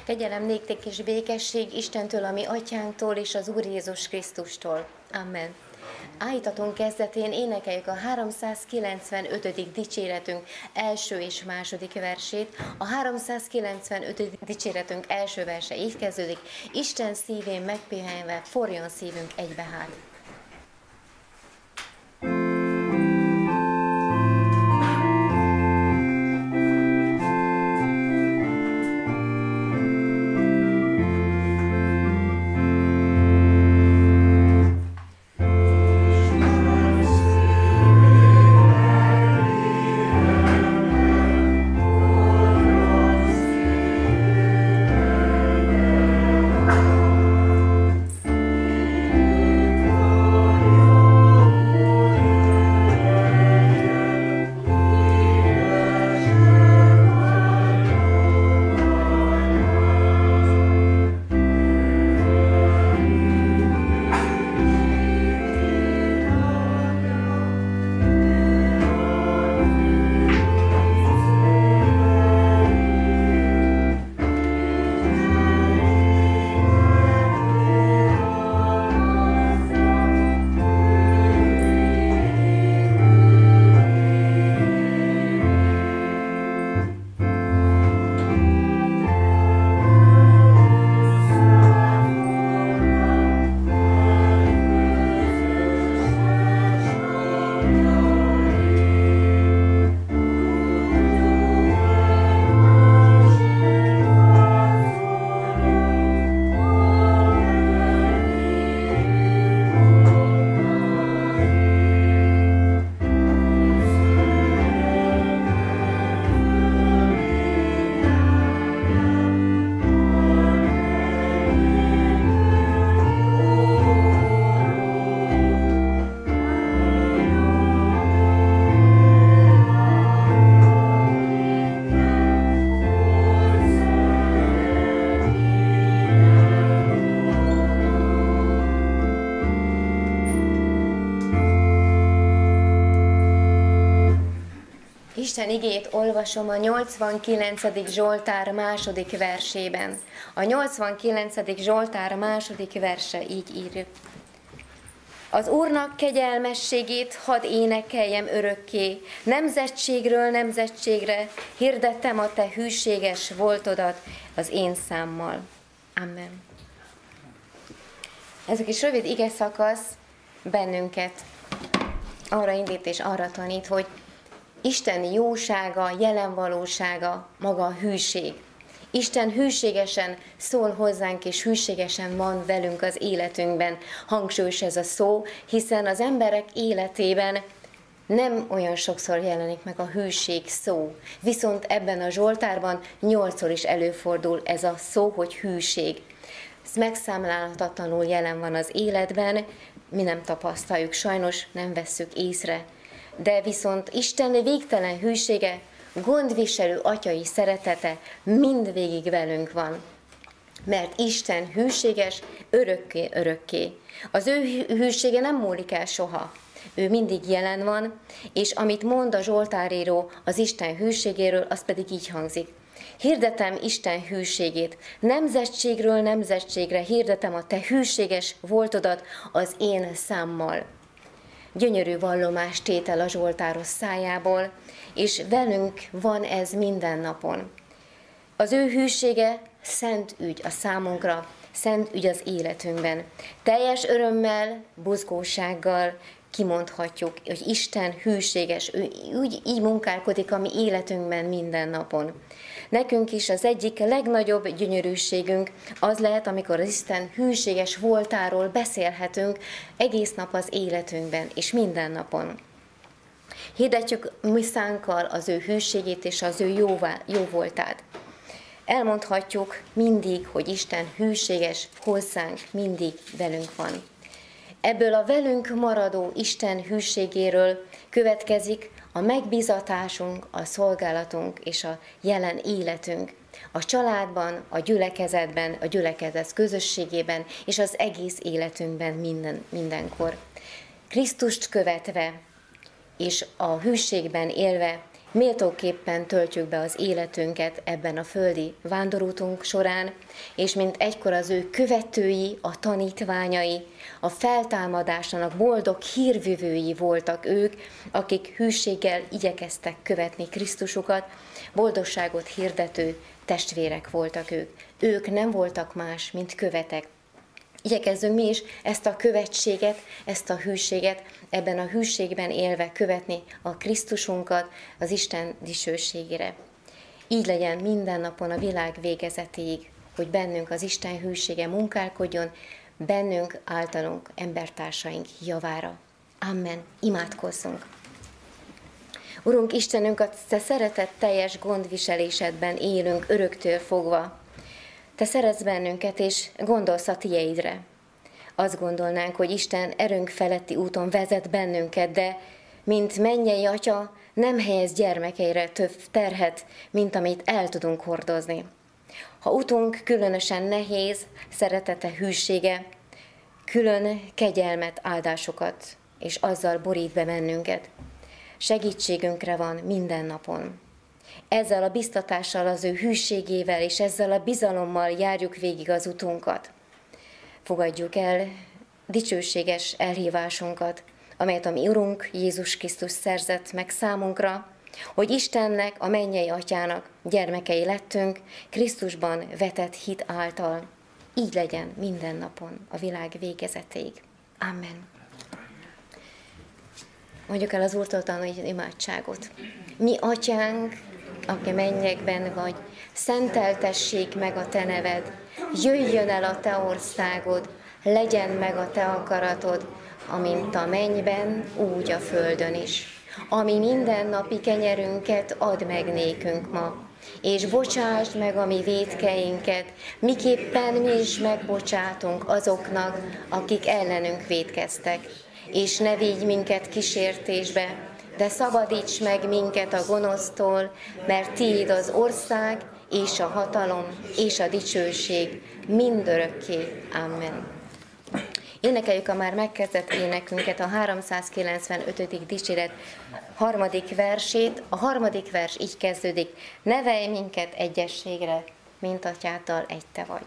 Kegyelem néktek és békesség Istentől, a mi atyánktól és az Úr Jézus Krisztustól. Amen. Áhítatunk kezdetén énekeljük a 395. dicséretünk első és második versét. A 395. dicséretünk első verse így kezdődik: Isten szívén megpihenve, forjon szívünk egybe hát. Isten igét olvasom a 89. Zsoltár második versében. A 89. Zsoltár második verse így írja: Az Úrnak kegyelmességét hadd énekeljem örökké, nemzetségről nemzetségre hirdettem a te hűséges voltodat az én számmal. Amen. Ez a kis rövid ige szakasz bennünket arra indít és arra tanít, hogy Isten jósága, jelen valósága, maga a hűség. Isten hűségesen szól hozzánk, és hűségesen van velünk az életünkben. Hangsúlyos ez a szó, hiszen az emberek életében nem olyan sokszor jelenik meg a hűség szó. Viszont ebben a Zsoltárban 8-szor is előfordul ez a szó, hogy hűség. Ez megszámlálhatatlanul jelen van az életben, mi nem tapasztaljuk, sajnos nem vesszük észre. De viszont Isten végtelen hűsége, gondviselő atyai szeretete mindvégig velünk van. Mert Isten hűséges örökké. Az ő hűsége nem múlik el soha. Ő mindig jelen van, és amit mond a Zsoltáríró az Isten hűségéről, az pedig így hangzik: Hirdetem Isten hűségét, nemzetségről nemzetségre hirdetem a te hűséges voltodat az én számmal. Gyönyörű vallomástétel a zsoltáros szájából, és velünk van ez minden napon. Az ő hűsége szent ügy a számunkra, szent ügy az életünkben. Teljes örömmel, buzgósággal kimondhatjuk, hogy Isten hűséges, ő így munkálkodik a mi életünkben minden napon. Nekünk is az egyik legnagyobb gyönyörűségünk az lehet, amikor az Isten hűséges voltáról beszélhetünk egész nap az életünkben, és minden napon. Hirdetjük mi szánkkal az ő hűségét és az ő jó voltát. Elmondhatjuk mindig, hogy Isten hűséges hozzánk, mindig velünk van. Ebből a velünk maradó Isten hűségéről következik a megbízatásunk, a szolgálatunk és a jelen életünk. A családban, a gyülekezetben, a gyülekezet közösségében és az egész életünkben mindenkor. Krisztust követve és a hűségben élve méltóképpen töltjük be az életünket ebben a földi vándorútunk során, és mint egykor az ő követői, a tanítványai, a feltámadásának boldog hírvivői voltak ők, akik hűséggel igyekeztek követni Krisztusukat, boldogságot hirdető testvérek voltak ők. Ők nem voltak más, mint követek. Igyekezzünk mi is ezt a követséget, ezt a hűséget, ebben a hűségben élve követni a Krisztusunkat az Isten dicsőségére. Így legyen minden napon a világ végezetéig, hogy bennünk az Isten hűsége munkálkodjon, bennünk, általunk, embertársaink javára. Amen. Imádkozzunk. Urunk Istenünk, a Te szeretetteljes gondviselésedben élünk öröktől fogva. Te szeretsz bennünket, és gondolsz a Tieidre. Azt gondolnánk, hogy Isten erőnk feletti úton vezet bennünket, de mint mennyei Atya nem helyez gyermekeire több terhet, mint amit el tudunk hordozni. Ha utunk különösen nehéz, szeretete, hűsége, külön kegyelmet, áldásokat, és azzal borít be bennünket. Segítségünkre van minden napon. Ezzel a biztatással, az ő hűségével és ezzel a bizalommal járjuk végig az utunkat. Fogadjuk el dicsőséges elhívásunkat, amelyet a mi Urunk Jézus Krisztus szerzett meg számunkra, hogy Istennek, a mennyei Atyának gyermekei lettünk, Krisztusban vetett hit által. Így legyen minden napon a világ végezetéig. Amen. Mondjuk el az Úrtól tanulni imádságot. Mi Atyánk, aki mennyekben vagy, szenteltessék meg a Te neved, jöjjön el a Te országod, legyen meg a Te akaratod, amint a mennyben, úgy a földön is. Ami mindennapi kenyerünket add meg nékünk ma, és bocsásd meg a mi vétkeinket, miképpen mi is megbocsátunk azoknak, akik ellenünk vétkeztek. És ne vigy minket kísértésbe, de szabadíts meg minket a gonosztól, mert tiéd az ország, és a hatalom, és a dicsőség mindörökké. Amen. Énekeljük a már megkezdett énekünket, a 395. dicséret 3. versét. A 3. vers így kezdődik: nevelj minket egyességre, mint Atyáttal egy Te vagy.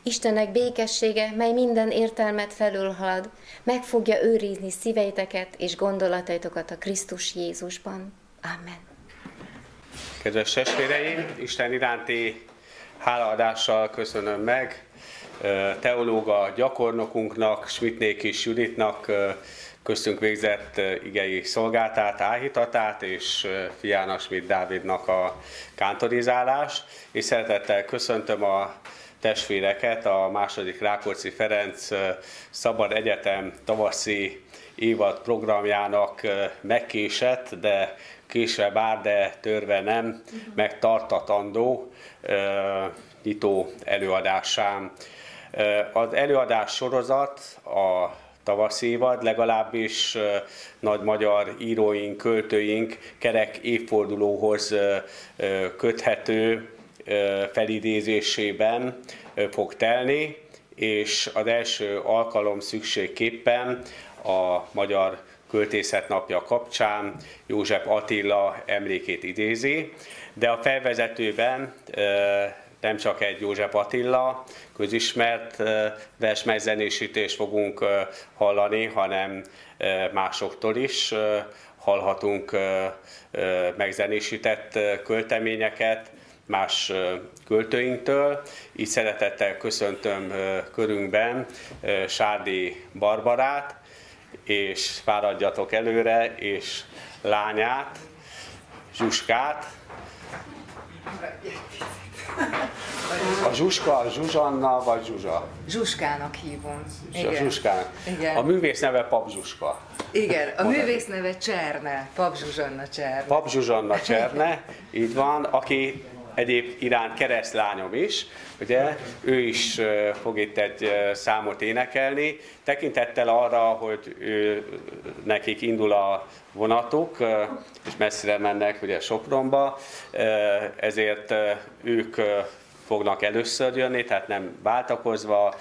Istennek békessége, mely minden értelmet felülhalad, meg fogja őrizni szíveiteket és gondolataitokat a Krisztus Jézusban. Amen. Kedves testvéreim, Isten iránti hálaadással köszönöm meg teológa gyakornokunknak, Schmidtnéki Juditnak köztünk végzett igei szolgáltát, áhítatát, és fiának Schmidt Dávidnak a kántorizálást, és szeretettel köszöntöm a testvéreket a II. Rákóczi Ferenc Szabad Egyetem tavaszi évad programjának megkésett, de késve bár, de törve nem, megtartatandó nyitó előadásán. Az előadás sorozat a tavaszi évad, legalábbis nagy magyar íróink, költőink kerek évfordulóhoz köthető felidézésében fog telni, és az első alkalom szükségképpen a Magyar Költészet Napja kapcsán József Attila emlékét idézi, de a felvezetőben nem csak egy József Attila közismert versmegyzenésítést fogunk hallani, hanem másoktól is hallhatunk megzenésített költeményeket más költőinktől. Így szeretettel köszöntöm körünkben Sárdi Barbarát, és fáradjatok előre, és lányát, Zsuskát. A Zsuska, a Zsuzsanna vagy Zsuzsa? Zsuskának hívom. Zsuskának. Igen. A művész neve Pap Zsuska. Igen, a művész neve Cserne, Pap Zsuzsanna Cserne. Pap Zsuzsanna Cserne, így van, aki egyéb iránt keresztlányom is, ugye, ő is fog itt egy számot énekelni, tekintettel arra, hogy nekik indul a vonatuk, és messzire mennek ugye Sopronba, ezért ők fognak először jönni, tehát nem váltakozva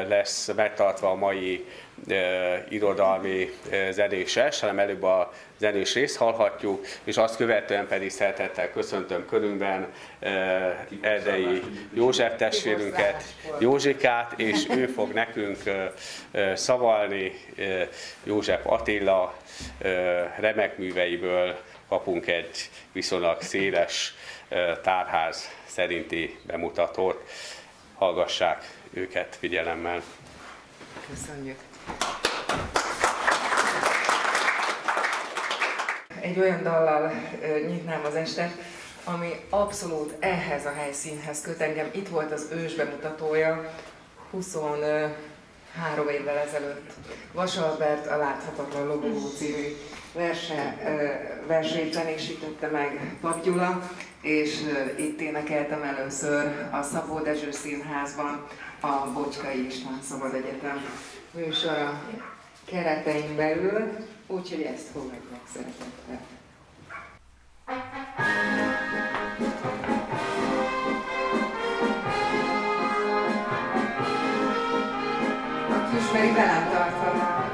lesz megtartva a mai irodalmi zenéses, hanem előbb a zenés részt hallhatjuk, és azt követően pedig szeretettel köszöntöm körünkben Erdei József testvérünket, Józsikát, és ő fog nekünk szavalni. József Attila remek műveiből kapunk egy viszonylag széles tárház szerinti bemutatót. Hallgassák őket figyelemmel. Köszönjük. Egy olyan dallal nyitnám az estet, ami abszolút ehhez a helyszínhez köt engem. Itt volt az ős bemutatója 23 évvel ezelőtt. Vas Albert a Láthatatlan Lobogó című versét zenésítette meg Pap Gyula, és itt énekeltem először a Szabó Dezső Színházban a Bocskai István Szabad Egyetem műsora keretein belül, úgyhogy ezt fogadják szeretettel. Aki ismeri, velem tarthat.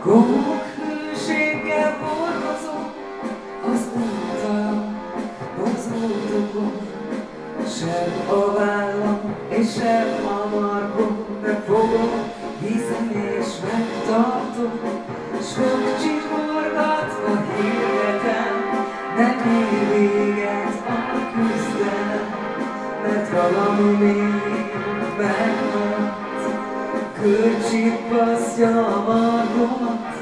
Gók hűséggel hordozom az úttal, az útokon, sem a vállam és sem a markom, de fogom, hiszem és megtartom, s fogcsikorgatva hirdetem, nem ér véget a küzdelem, mert valami még megmaradt. Körcsippasztja a margomat,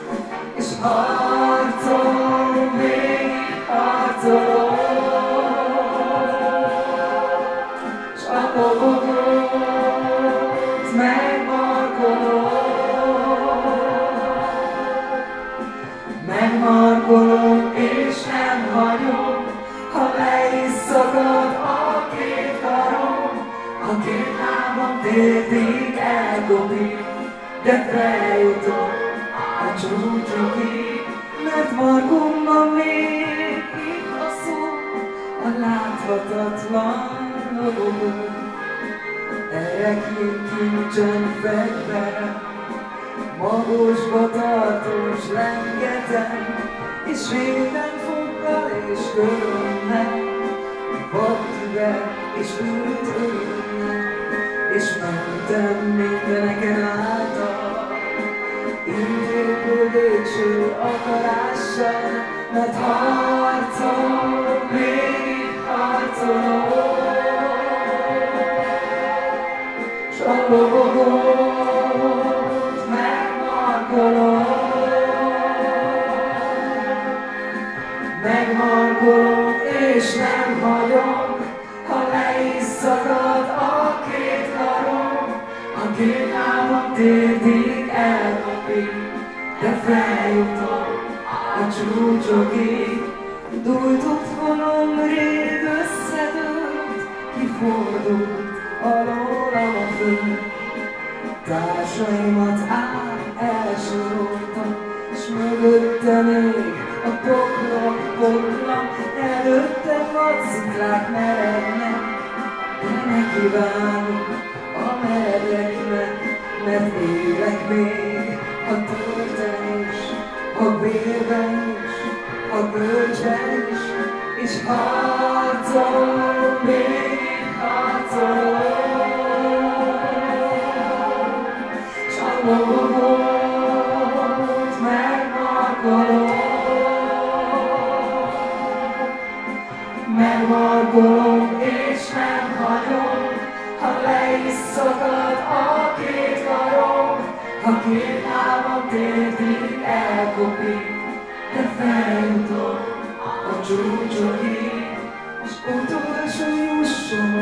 és harcolom, végig harcolom, s a lobogot megmarkolom, megmarkolom, és nem hagyom, ha le is szakad a két karom, a két lábam térdig elkopik, de feljutok a csúcsokig, mert markomban még itt a szó, a láthatatlan lobogó. Erre kincsen fegyverem, magosba tartós lengetem, és véden foggal és körömmel, vadtüvel és ült örömmel, és mentem mindeneken által, indélből végső akarással, mert harcolom, végig harcolom, s a lobogot megmarkolom, megmarkolom, és nem hagyom, ha le is szakad a két karom, a két lábam térdig elkopik, de feljutok a csúcsokig. Dújt otthonom rég összedőlt, kifordult alólam a föld. Társaimat elsoroltam, s mögötte még a poklok, előtte vadsziklák merednek, de ne kívánok a meredeknek, mert élek még a tölten is, a vérben is, a bölcsben is, és harcolom, még harcolom. S a lovot megmarkolom, és nem hagyom, ha le is szakad a két karom, ha két lábam térdig elkopik, de feljutok a csúcsokig, és utolsó jusson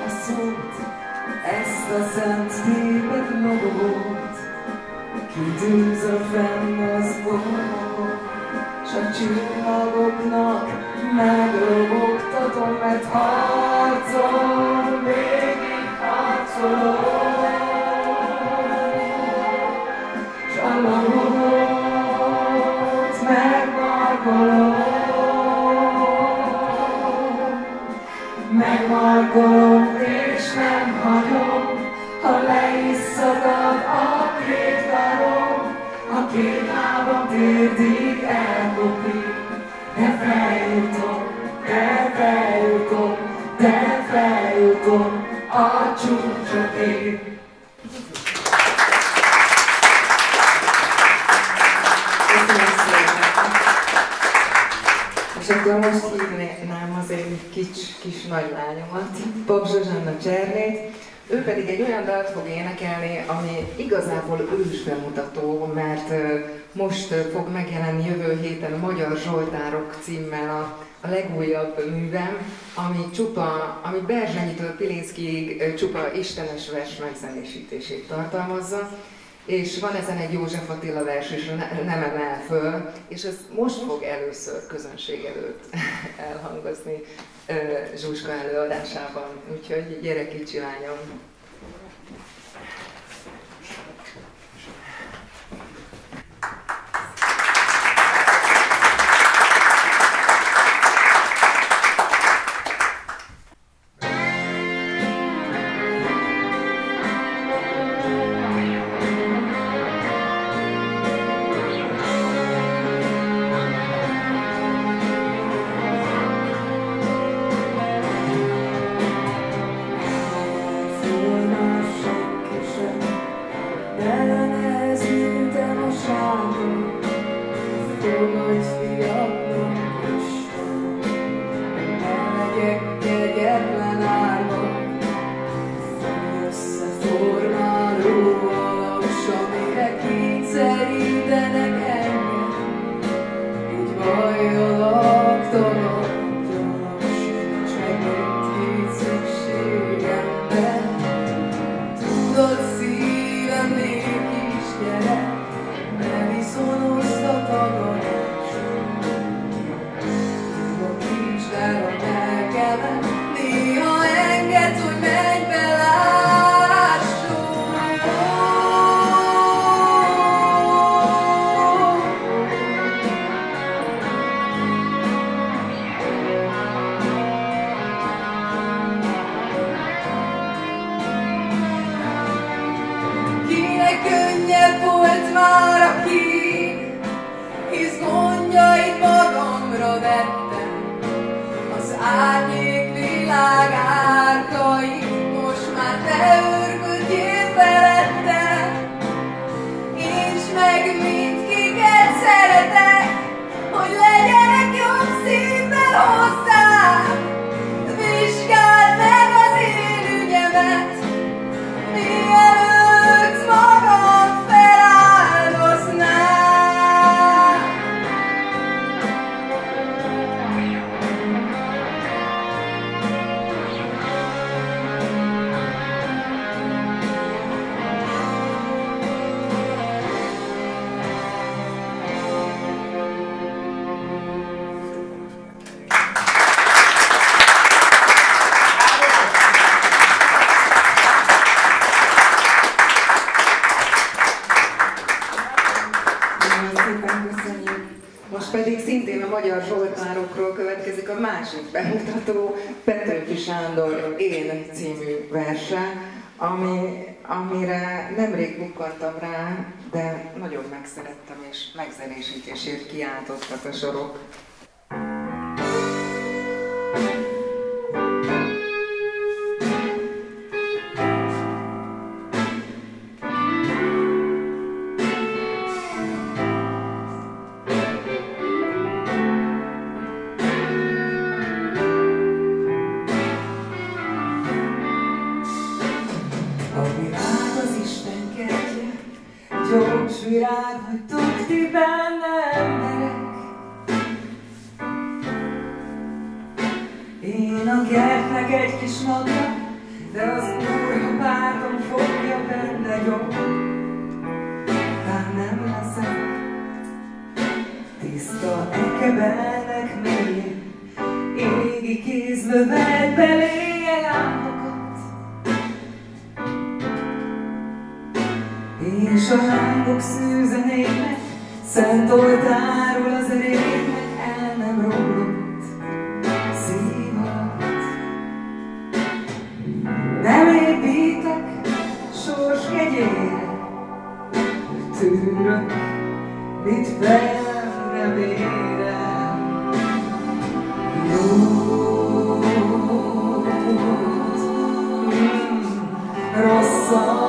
a szót, ezt a szent tépet lobogót, kitűzöm fenn az orromon, s a csillagoknak megrobogtatom, mert harcolom, végig harcolom, s a lovot megmarkolom, és nem hagyom, ha le is szakad a két karom, a két lábam térdig elkopik, de feljutok, de feljutok, de feljutok a csúcsokig. És akkor most hívnám az én kis nagylányomat, Pap Zsuzsanna Csernét. Ő pedig egy olyan dalt fog énekelni, ami igazából ős bemutató, mert most fog megjelenni jövő héten a Magyar Zsoltárok címmel a legújabb művem, ami Berzsenyitől Pilinszkijig csupa istenes vers megzenésítését tartalmazza. És van ezen egy József Attila vers is, Nem emel föl, és ez most fog először közönség előtt elhangozni Zsuska előadásában. Úgyhogy gyere kicsi lányom! Most pedig szintén a magyar zsoltárokról következik a másik bemutató, Petőfi Sándor Én című verse, amire nemrég bukkantam rá, de nagyon megszerettem, és megzenésítésért kiáltottak a sorok. Virág, hogy tudti benne emberek. Én a kertnek egy kis magja, de az Úr, ha párton fogja benne jobb. Tán nem leszek tiszta ekebelnek mélyén, égi kézből vedd beléje lámpokat. És a lángok szűzenének, szent oltáról az erénynek el nem rólott szív alatt. Nem építek sors kegyére, tűrök, mit fejemre vérem. Jót, rosszat,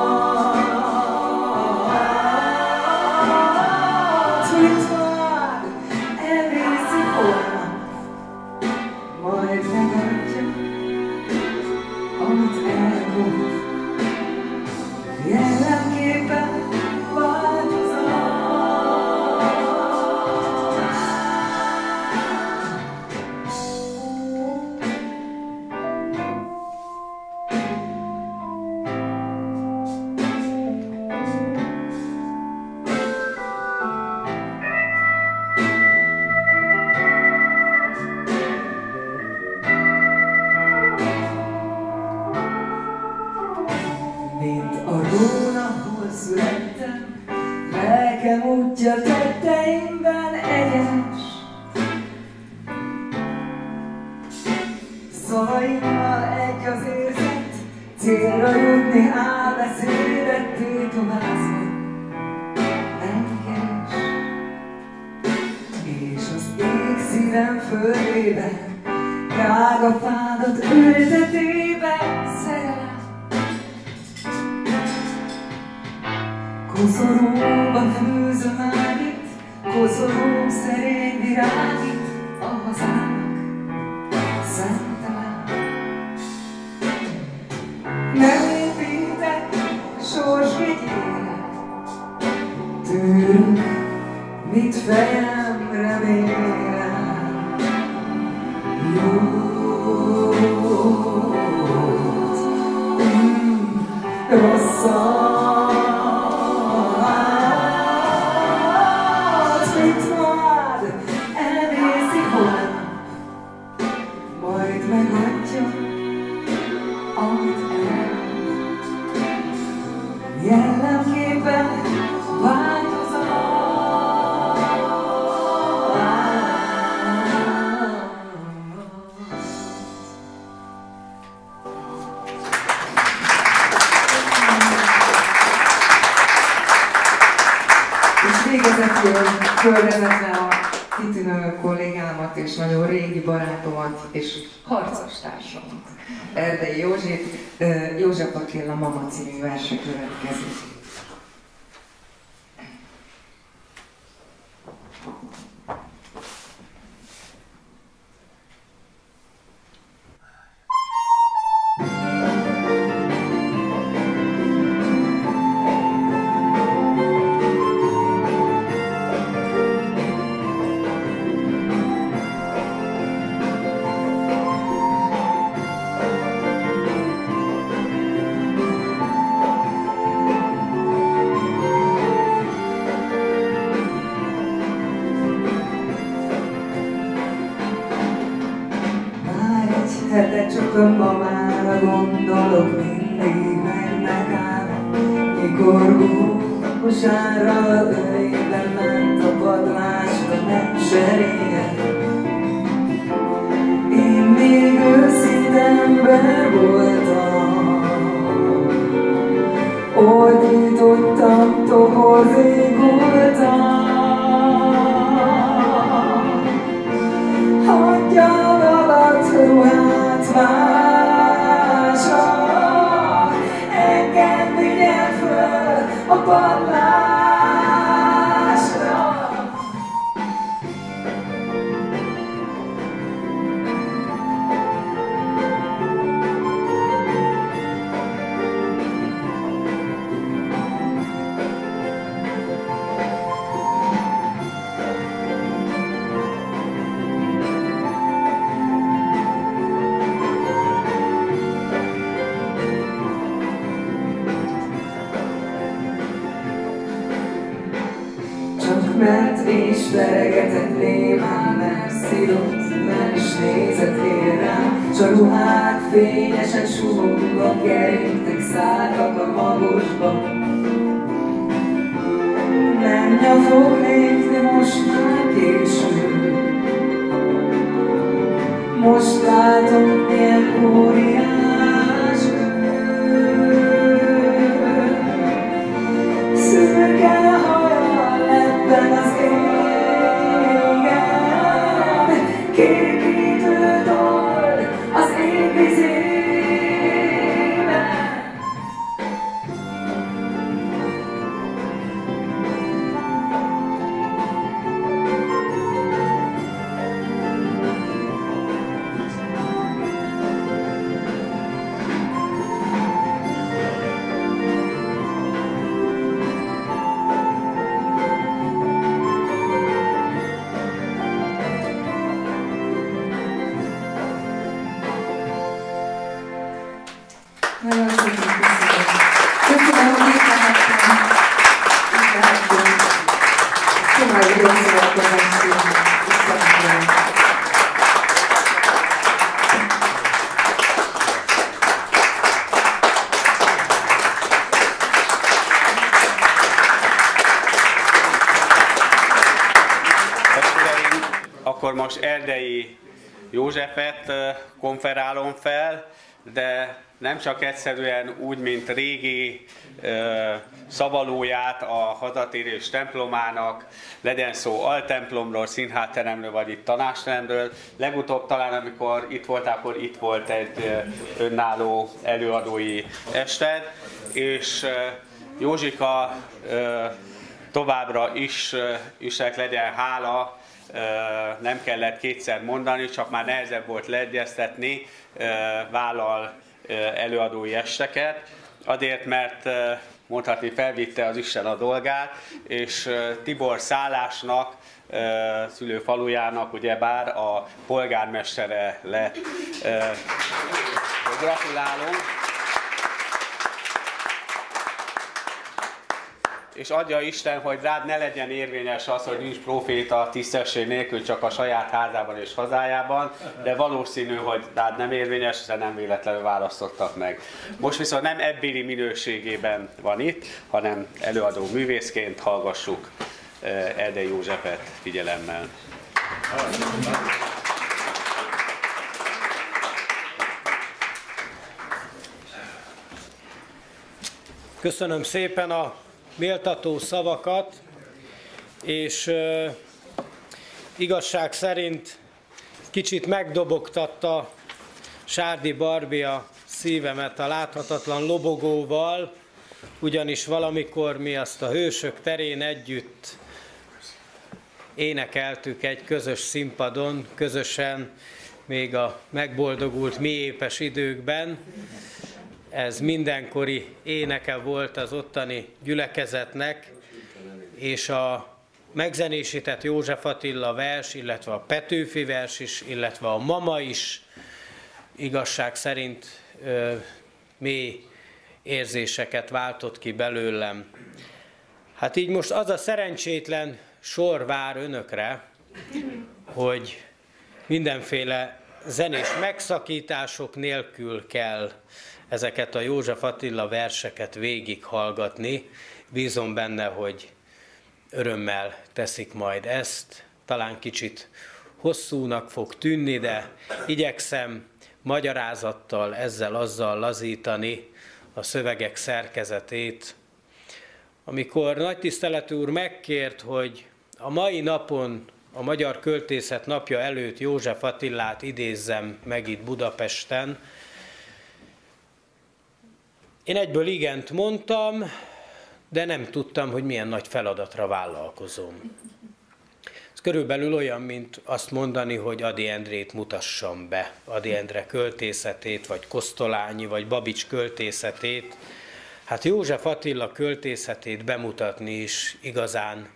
tetteimben egyenes. Szavaimmal egy az érzet, célra jutni álbeszédet tétovázva nem keres. És az ég szívem földében, drága fádat ültetében szerelem. Koszorúba fűzöm ágit, koszorúm szerény virágit, a hazának szentelen. Nem építek sors kegyére, tűrök, mit fejemre vélem. Jót, rosszat, jellemképpen változom. És végezetül fölvezetve a kitűnő kollégámat és nagyon régi barátomat és harcostársamat, Erdei József Attila Mama című verse következik. Hete csak önmagára gondolok, mindig meg megáll. Mikor kosárral ölében ment a padlásra, nem se régen. Én még őszinte ember voltam, ordítottam, toborzékoltam. Hagyjad alatt ruhát vásra, engem vigyen föl a padlásra. Mert és veregetett léván, nem szidott, nem is nézett él rám. S a ruhák fényesen suhogva keringtek, szálltak a magosba. Nem nyafognék, de most már késő. Most látom, milyen óriás ő. Szürke ebben az égen, kékítő toll az ég vizében. Nagyon szépen köszönöm. Köszönöm, hogy itt lehettem. További jó szórakozást kívánok. Akkor most Erdei Józsefet konferálom fel, de nem csak egyszerűen úgy, mint régi szavalóját a hazatérés templomának, legyen szó altemplomról, színházteremről, vagy itt tanácsteremről. Legutóbb talán, amikor itt voltál, akkor itt volt egy önálló előadói ested, és Józsika továbbra is legyen hála, nem kellett kétszer mondani, csak már nehezebb volt leegyeztetni, vállal előadói esteket, azért, mert mondhatni felvitte az Isten a dolgát, és Tibor Szálásnak, szülőfalujának ugyebár a polgármestere lett. Gratulálunk! És adja Isten, hogy rád ne legyen érvényes az, hogy nincs próféta tisztesség nélkül csak a saját házában és hazájában, de valószínű, hogy rád nem érvényes, de nem véletlenül választottak meg. Most viszont nem ebbéli minőségében van itt, hanem előadó művészként. Hallgassuk Erdei Józsefet figyelemmel. Köszönöm szépen a méltató szavakat, és igazság szerint kicsit megdobogtatta Sárdi Barbi a szívemet a láthatatlan lobogóval, ugyanis valamikor mi azt a Hősök terén együtt énekeltük egy közös színpadon, közösen még a megboldogult miépes időkben. Ez mindenkori éneke volt az ottani gyülekezetnek, és a megzenésített József Attila vers, illetve a Petőfi vers is, illetve a Mama is igazság szerint mély érzéseket váltott ki belőlem. Hát így most az a szerencsétlen sor vár önökre, hogy mindenféle zenés megszakítások nélkül kell ezeket a József Attila verseket végighallgatni. Bízom benne, hogy örömmel teszik majd ezt. talán kicsit hosszúnak fog tűnni, de igyekszem magyarázattal, ezzel-azzal lazítani a szövegek szerkezetét. Amikor nagytiszteletű úr megkért, hogy a mai napon, a Magyar Költészet napja előtt József Attilát idézzem meg itt Budapesten, én egyből igent mondtam, de nem tudtam, hogy milyen nagy feladatra vállalkozom. Ez körülbelül olyan, mint azt mondani, hogy Ady Endrét mutassam be, Ady Endre költészetét, vagy Kosztolányi, vagy Babics költészetét. Hát József Attila költészetét bemutatni is igazán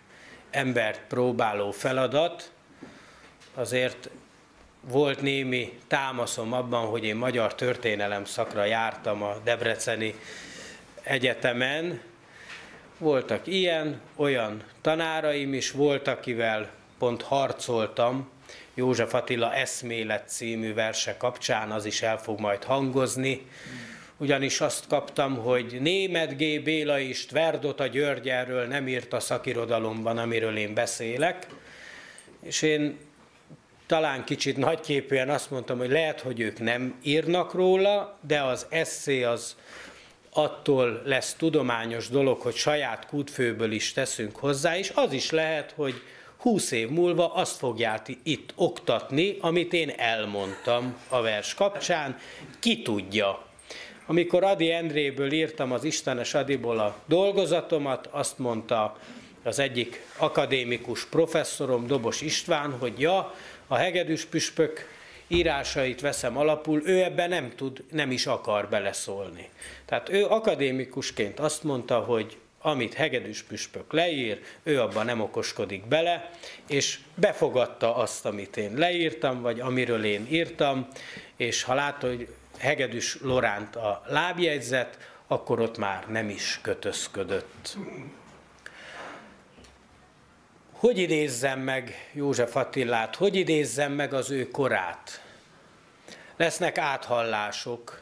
embert próbáló feladat. Azért volt némi támaszom abban, hogy én magyar történelem szakra jártam a Debreceni Egyetemen. Voltak ilyen, olyan tanáraim is, volt, akivel pont harcoltam, József Attila Eszmélet című verse kapcsán, az is el fog majd hangozni, ugyanis azt kaptam, hogy Németh G. Béla is Tverdota Györgyerről nem írt a szakirodalomban, amiről én beszélek, és én talán kicsit nagyképűen azt mondtam, hogy lehet, hogy ők nem írnak róla, de az esszé az attól lesz tudományos dolog, hogy saját kútfőből is teszünk hozzá, és az is lehet, hogy 20 év múlva azt fogják itt oktatni, amit én elmondtam a vers kapcsán, ki tudja. Amikor Ady Endréből írtam az Istenes Adyból a dolgozatomat, azt mondta az egyik akadémikus professzorom, Dobos István, hogy ja, a hegedűs püspök írásait veszem alapul, ő ebben nem tud, nem is akar beleszólni. Tehát ő akadémikusként azt mondta, hogy amit hegedűs püspök leír, ő abban nem okoskodik bele, és befogadta azt, amit én leírtam, vagy amiről én írtam, és ha látta, hogy Hegedűs Loránt a lábjegyzet, akkor ott már nem is kötözködött. Hogy idézzem meg József Attilát, hogy idézzem meg az ő korát? Lesznek áthallások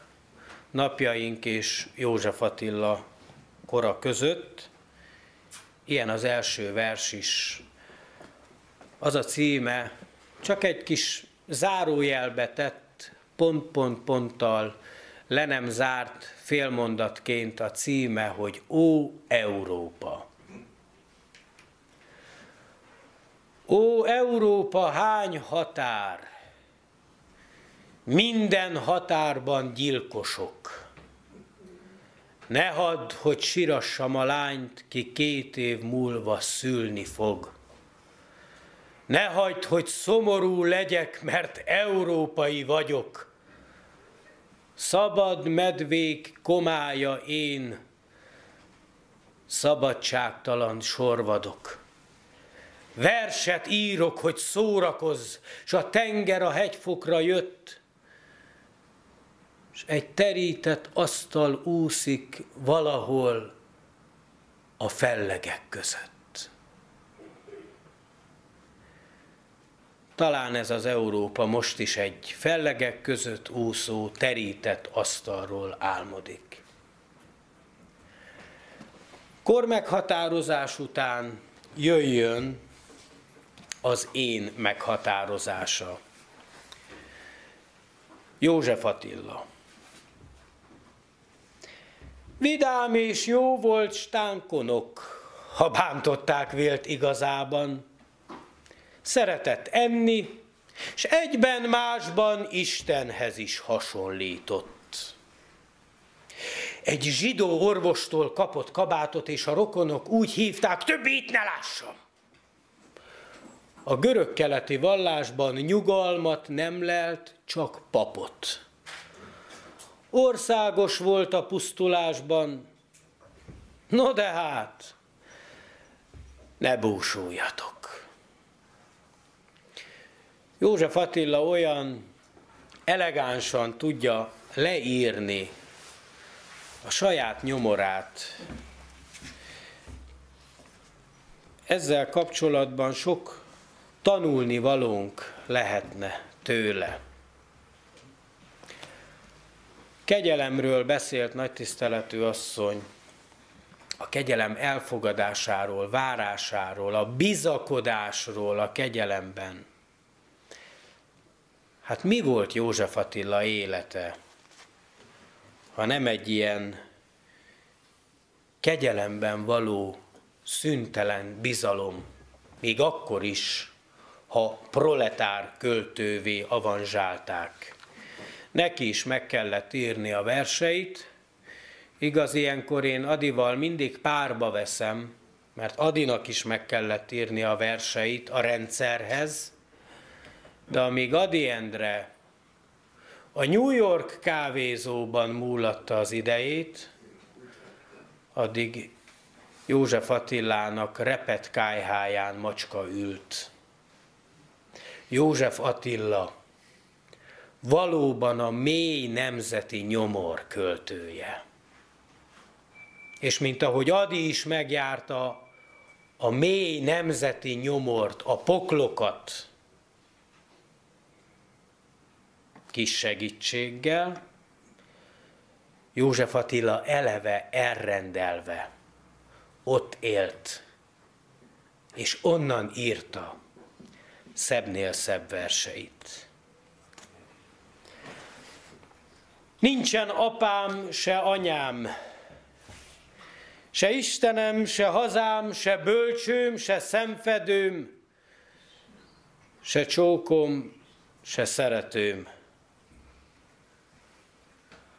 napjaink és József Attila kora között. Ilyen az első vers is. Az a címe, csak egy kis zárójelbe tett, pont-pont-ponttal, le nem zárt félmondatként a címe, hogy Ó Európa! Ó Európa, hány határ! Minden határban gyilkosok. Ne hadd, hogy sírassam a lányt, ki 2 év múlva szülni fog. Ne hagyd, hogy szomorú legyek, mert európai vagyok. Szabad medvék komája én, szabadságtalan sorvadok. Verset írok, hogy szórakozz, s a tenger a hegyfokra jött, és egy terített asztal úszik valahol a fellegek között. Talán ez az Európa most is egy fellegek között úszó, terített asztalról álmodik. Kormeghatározás után jöjjön az én meghatározása. József Attila. Vidám és jó volt stánkonok, ha bántották vélt igazában. Szeretett enni, s egyben másban Istenhez is hasonlított. Egy zsidó orvostól kapott kabátot, és a rokonok úgy hívták, többit ne lássam. A görög-keleti vallásban nyugalmat nem lelt, csak papot. Országos volt a pusztulásban, no de hát, ne búsuljatok. József Attila olyan elegánsan tudja leírni a saját nyomorát. Ezzel kapcsolatban sok tanulnivalónk lehetne tőle. Kegyelemről beszélt nagytiszteletű asszony. a kegyelem elfogadásáról, várásáról, a bizakodásról a kegyelemben. Hát mi volt József Attila élete, ha nem egy ilyen kegyelemben való szüntelen bizalom, még akkor is, ha proletár költővé avanzsálták. Neki is meg kellett írni a verseit. Igaz, ilyenkor én Adival mindig párba veszem, mert Adinak is meg kellett írni a verseit a rendszerhez, de amíg Ady Endre a New York kávézóban múlatta az idejét, addig József Attilának repett kályháján macska ült. József Attila valóban a mély nemzeti nyomor költője. És mint ahogy Ady is megjárta a mély nemzeti nyomort, a poklokat kis segítséggel, József Attila eleve elrendelve ott élt, és onnan írta szebbnél szebb verseit. Nincsen apám, se anyám, se Istenem, se hazám, se bölcsőm, se szemfedőm, se csókom, se szeretőm.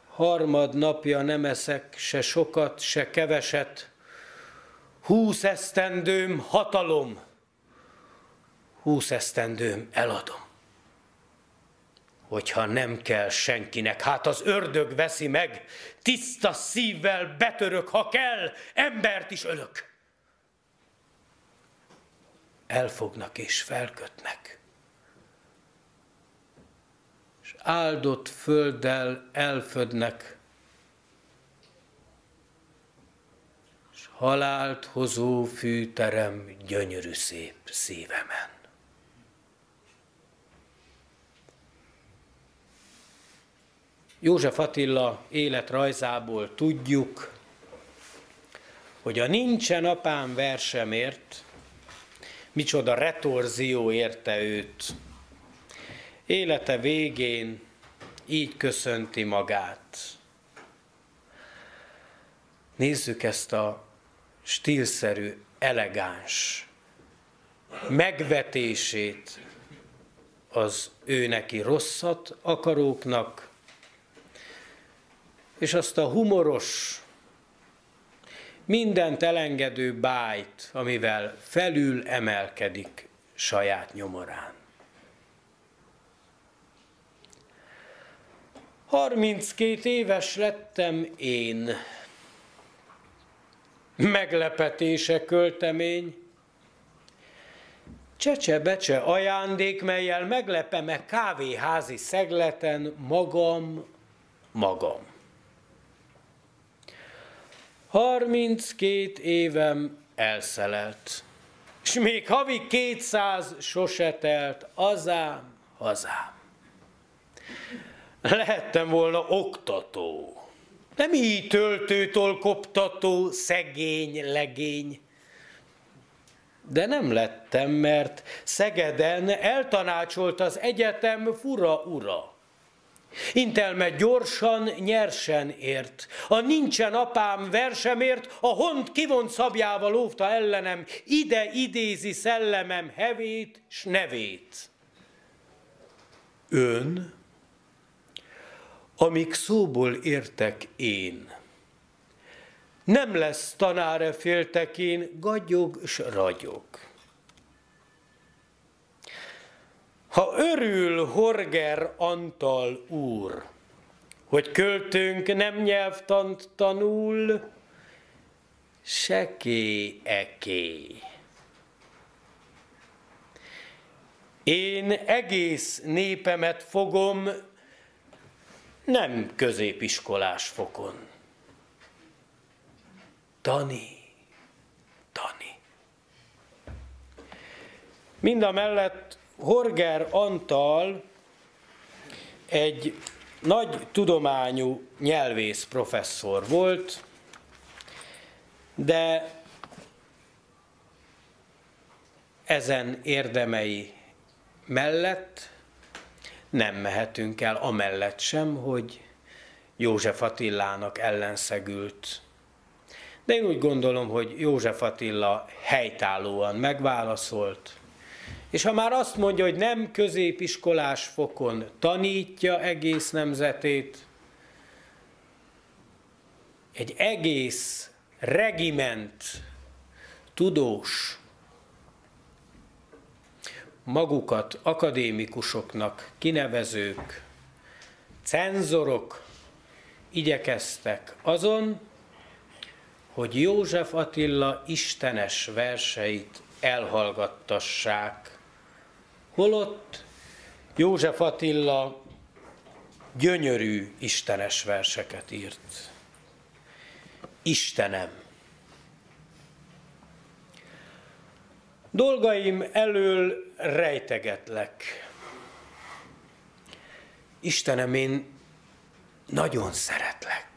Harmadnapja nem eszek se sokat, se keveset, 20 esztendőm hatalom, 20 esztendőm eladom. Hogyha nem kell senkinek, hát az ördög veszi meg, tiszta szívvel betörök, ha kell, embert is ölök. Elfognak és felkötnek, és áldott földdel elfödnek, és halált hozó fűterem gyönyörű szép szívemen. József Attila életrajzából tudjuk, hogy a Nincsen apám versemért micsoda retorzió érte őt. Élete végén így köszönti magát. Nézzük ezt a stílszerű, elegáns megvetését az ő neki rosszat akaróknak, és azt a humoros, mindent elengedő bájt, amivel felül emelkedik saját nyomorán. 32 éves lettem én, meglepetése költemény, csecse-becse ajándék, mellyel meglepem-e kávéházi szegleten magam. 32 évem elszelelt, s még havi 200 sose telt, azám, hazám. Lehettem volna oktató, nem így töltőtól koptató, szegény legény. De nem lettem, mert Szegeden eltanácsolt az egyetem fura ura. Intelme gyorsan, nyersen ért. A Nincsen apám versemért a hont kivont szabjával óvta ellenem, ide idézi szellemem hevét s nevét. Ön, amíg szóból értek én, nem lesz tanára féltekén, gagyog s ragyog. Ha örül Horger Antal úr, hogy költőnk nem nyelvtant tanul, seké-eké. Én egész népemet fogom, nem középiskolás fokon. Tani. Mindamellett Horger Antal egy nagy tudományú nyelvész professzor volt, de ezen érdemei mellett nem mehetünk el amellett sem, hogy József Attilának ellenszegült. De én úgy gondolom, hogy József Attila helytállóan megválaszolt, és ha már azt mondja, hogy nem középiskolás fokon tanítja egész nemzetét, egy egész regiment tudós, magukat akadémikusoknak kinevezők, cenzorok igyekeztek azon, hogy József Attila istenes verseit elhallgattassák. Holott József Attila gyönyörű istenes verseket írt. Istenem! Dolgaim elől rejtegetlek. Istenem, én nagyon szeretlek.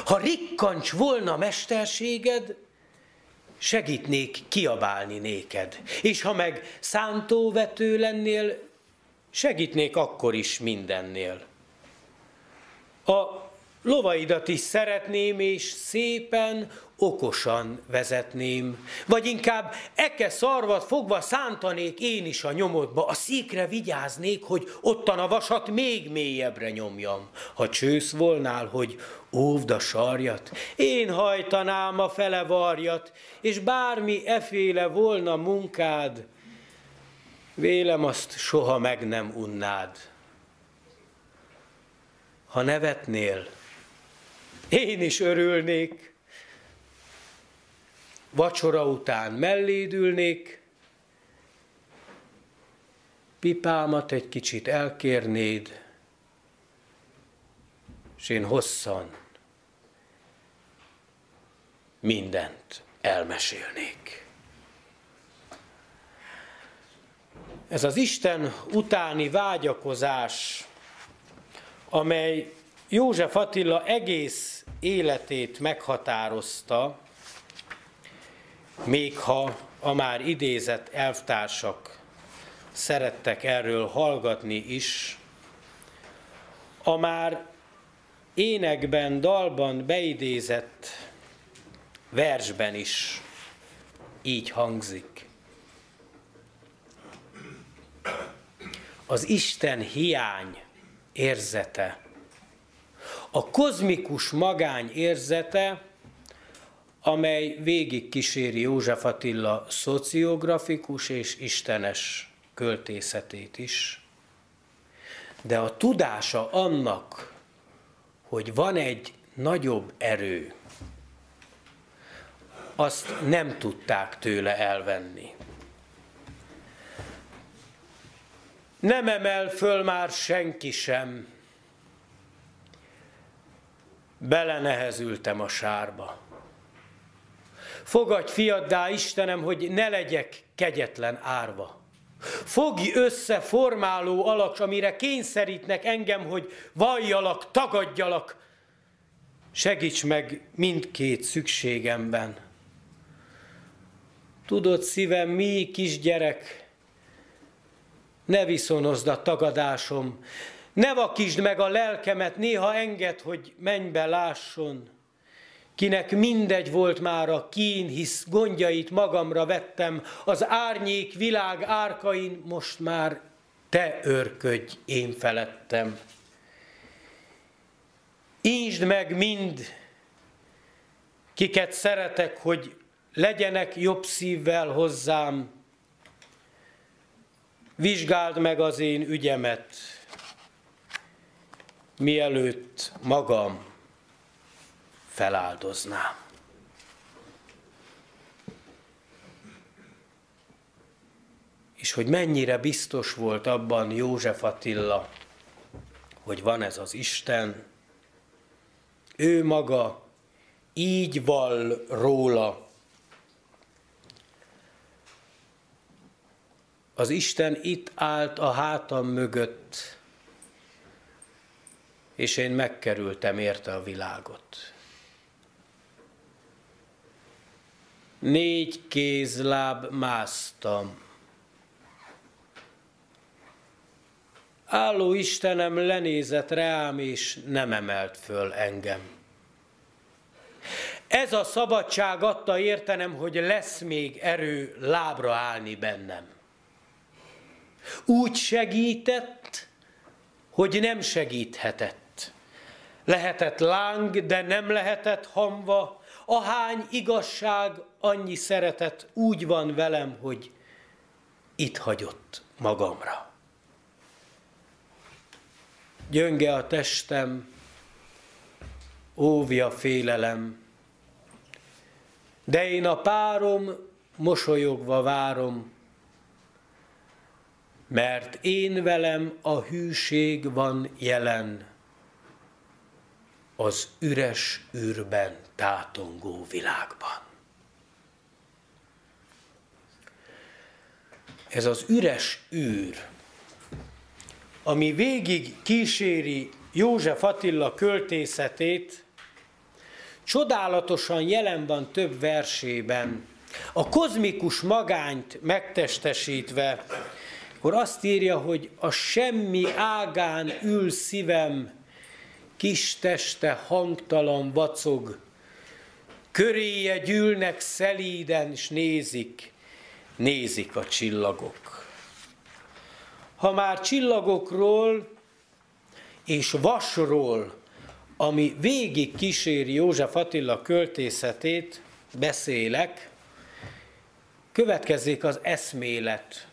Ha rikkancs volna mesterséged, segítnék kiabálni néked. És ha meg szántóvető lennél, segítnék akkor is mindennél. A lovaidat is szeretném, és szépen, okosan vezetném. Vagy inkább eke szarvat fogva szántanék én is a nyomodba, a székre vigyáznék, hogy ottan a vasat még mélyebbre nyomjam. Ha csősz volnál, hogy óvd a sarjat, én hajtanám a fele varjat, és bármi eféle volna munkád, vélem azt soha meg nem unnád. Ha nevetnél, én is örülnék, vacsora után melléd ülnék, pipámat egy kicsit elkérnéd, és én hosszan mindent elmesélnék. Ez az Isten utáni vágyakozás, amely József Attila egész életét meghatározta, még ha a már idézett elvtársak szerettek erről hallgatni is, a már énekben, dalban beidézett versben is így hangzik. Az Isten hiány érzete, a kozmikus magány érzete, amely végig kíséri József Attila szociografikus és istenes költészetét is. De a tudása annak, hogy van egy nagyobb erő, azt nem tudták tőle elvenni. Nem emel föl már senki sem. Belenehezültem a sárba. Fogadj fiaddá, Istenem, hogy ne legyek kegyetlen árva. Fogj össze formáló alak, amire kényszerítnek engem, hogy valljalak, tagadjalak. Segíts meg mindkét szükségemben. Tudod, szívem, mi kisgyerek, ne viszonozd a tagadásom, ne vakítsd meg a lelkemet, néha engedd, hogy mennybe lásson. Kinek mindegy volt már a kín, hisz gondjait magamra vettem, az árnyék világ árkain most már te őrködj én felettem. Ínsd meg mind, kiket szeretek, hogy legyenek jobb szívvel hozzám. Vizsgáld meg az én ügyemet, mielőtt magam feláldoznám. És hogy mennyire biztos volt abban József Attila, hogy van ez az Isten, ő maga így vall róla. Az Isten itt állt a hátam mögött, és én megkerültem érte a világot. 4 kézláb másztam. Álló Istenem lenézett rám, és nem emelt föl engem. Ez a szabadság adta értenem, hogy lesz még erő lábra állni bennem. Úgy segített, hogy nem segíthetett. Lehetett láng, de nem lehetett hamva. Ahány igazság, annyi szeretet úgy van velem, hogy itt hagyott magamra. Gyönge a testem, óvja félelem, de én a párom mosolyogva várom, mert én velem a hűség van jelen az üres űrben tátongó világban. Ez az üres űr, ami végig kíséri József Attila költészetét, csodálatosan jelen van több versében. A kozmikus magányt megtestesítve, akkor azt írja, hogy a semmi ágán ül szívem, kis teste hangtalan vacog, köréje gyűlnek szelíden, s nézik a csillagok. Ha már csillagokról és vasról, ami végig kíséri József Attila költészetét, beszélek, következzék az eszmélet.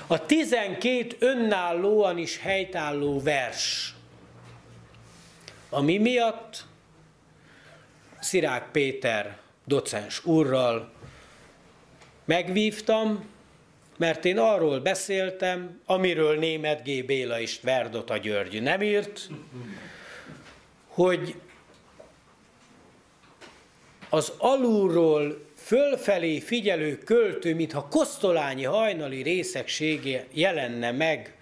A 12 önállóan is helytálló vers, ami miatt Szirák Péter docens úrral megvívtam, mert én arról beszéltem, amiről Németh G. Béla és Tverdota György nem írt, hogy az alulról fölfelé figyelő költő, mintha Kosztolányi hajnali részegsége jelenne meg,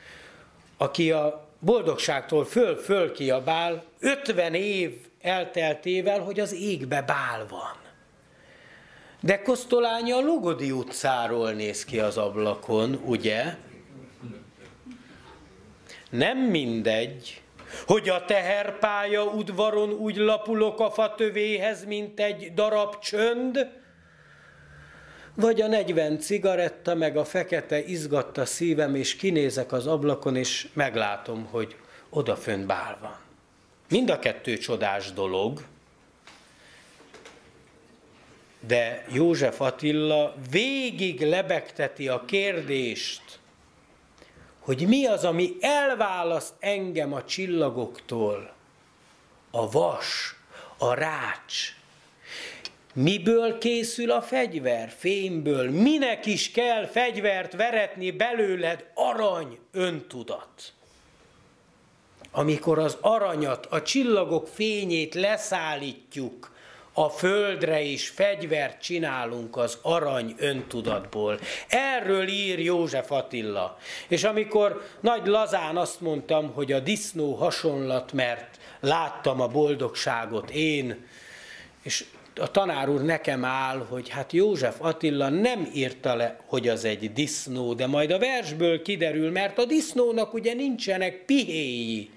aki a boldogságtól föl kiabál, 50 év elteltével, hogy az égbe bál van. De Kosztolányi a Logodi utcáról néz ki az ablakon, ugye? Nem mindegy, hogy a teherpálya udvaron úgy lapulok a fatövéhez, mint egy darab csönd, vagy a 40 cigaretta, meg a fekete izgatta szívem, és kinézek az ablakon, és meglátom, hogy odafönn bál van. Mind a kettő csodás dolog, de József Attila végig lebegteti a kérdést, hogy mi az, ami elválaszt engem a csillagoktól. A vas, a rács. Miből készül a fegyver? Fémből. Minek is kell fegyvert veretni belőled? Arany, öntudat. Amikor az aranyat, a csillagok fényét leszállítjuk a földre, és fegyvert csinálunk az arany öntudatból. Erről ír József Attila. És amikor Nagy Lazán azt mondtam, hogy a disznó hasonlat, mert láttam a boldogságot én, és a tanár úr nekem áll, hogy hát József Attila nem írta le, hogy az egy disznó, de majd a versből kiderül, mert a disznónak ugye nincsenek pihéi.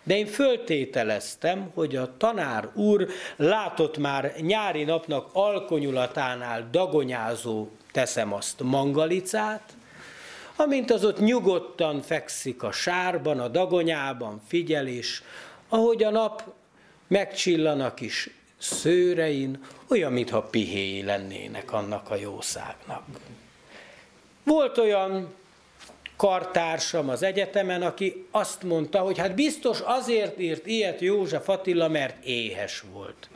De én föltételeztem, hogy a tanár úr látott már nyári napnak alkonyulatánál dagonyázó, teszem azt, mangalicát, amint az ott nyugodtan fekszik a sárban, a dagonyában, figyel, és ahogy a nap megcsillan a kis szőrein, olyan, mintha pihéi lennének annak a jószágnak. Volt olyan kartársam az egyetemen, aki azt mondta, hogy hát biztos azért írt ilyet József Attila, mert éhes volt.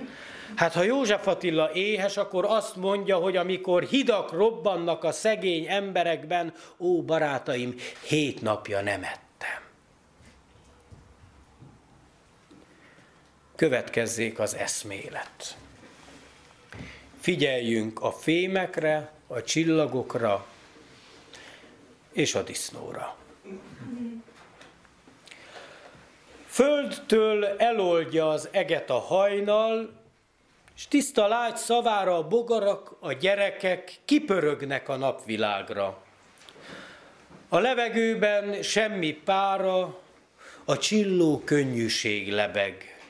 Hát ha József Attila éhes, akkor azt mondja, hogy amikor hidak robbannak a szegény emberekben, ó barátaim, 7 napja nem ettem. Következzék az eszmélet. Figyeljünk a fémekre, a csillagokra és a disznóra. Földtől eloldja az eget a hajnal, és tiszta lágy szavára a bogarak, a gyerekek kipörögnek a napvilágra. A levegőben semmi pára, a csilló könnyűség lebeg.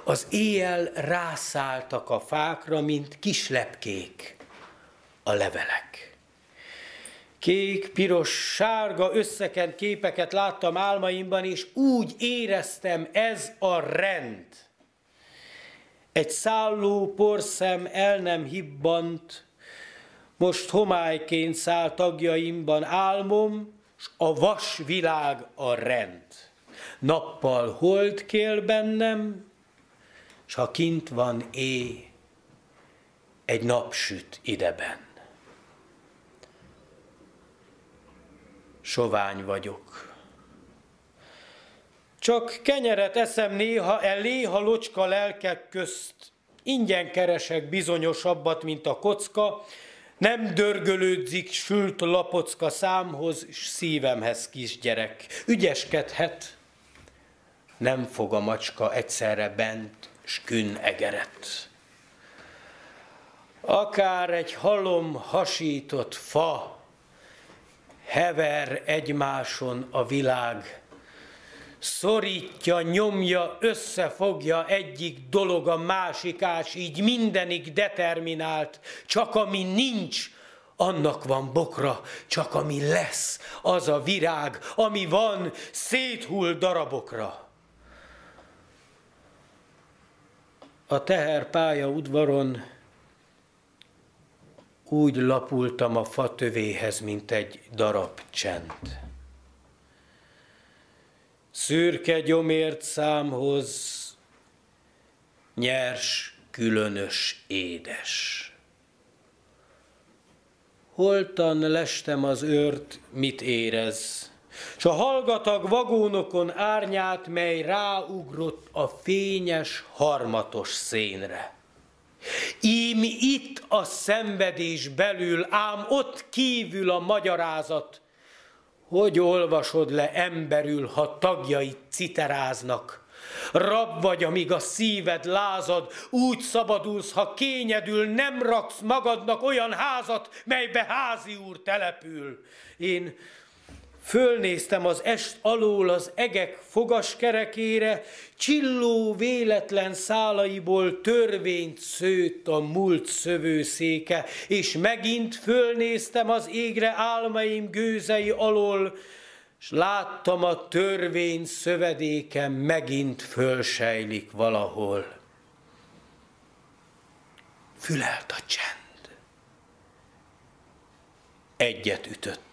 Az éjjel rászálltak a fákra, mint kis lepkék a levelek. Kék, piros, sárga összekent képeket láttam álmaimban, és úgy éreztem, ez a rend. Egy szálló porszem el nem hibbant, most homályként száll tagjaimban álmom, s a vasvilág a rend. Nappal hold kél bennem, s ha kint van éj, egy nap süt ideben. Sovány vagyok. Csak kenyeret eszem néha léha locska lelkek közt. Ingyen keresek bizonyosabbat, mint a kocka, nem dörgölődzik sült lapocka számhoz, s szívemhez kisgyerek. Ügyeskedhet, nem fog a macska egyszerre bent, s kün egeret. Akár egy halom hasított fa, hever egymáson a világ, szorítja, nyomja, összefogja egyik dolog a másikás, így mindenig determinált, csak ami nincs, annak van bokra, csak ami lesz, az a virág, ami van, széthull darabokra. A teherpálya udvaron úgy lapultam a fatövéhez, mint egy darab csend. Szürke gyomért számhoz, nyers, különös, édes. Holtan lestem az őrt, mit érez, s a hallgatag vagónokon árnyát, mely ráugrott a fényes, harmatos szénre. Ím itt a szenvedés belül, ám ott kívül a magyarázat. Hogy olvasod le emberül, ha tagjait citeráznak? Rab vagy, amíg a szíved lázad, úgy szabadulsz, ha kényedül, nem raksz magadnak olyan házat, melybe házi úr települ. Én fölnéztem az est alól az egek fogaskerekére, csilló véletlen szálaiból törvényt szőtt a múlt szövőszéke, és megint fölnéztem az égre álmaim gőzei alól, s láttam a törvény szövedéke megint fölsejlik valahol. Fülelt a csend. Egyet ütött.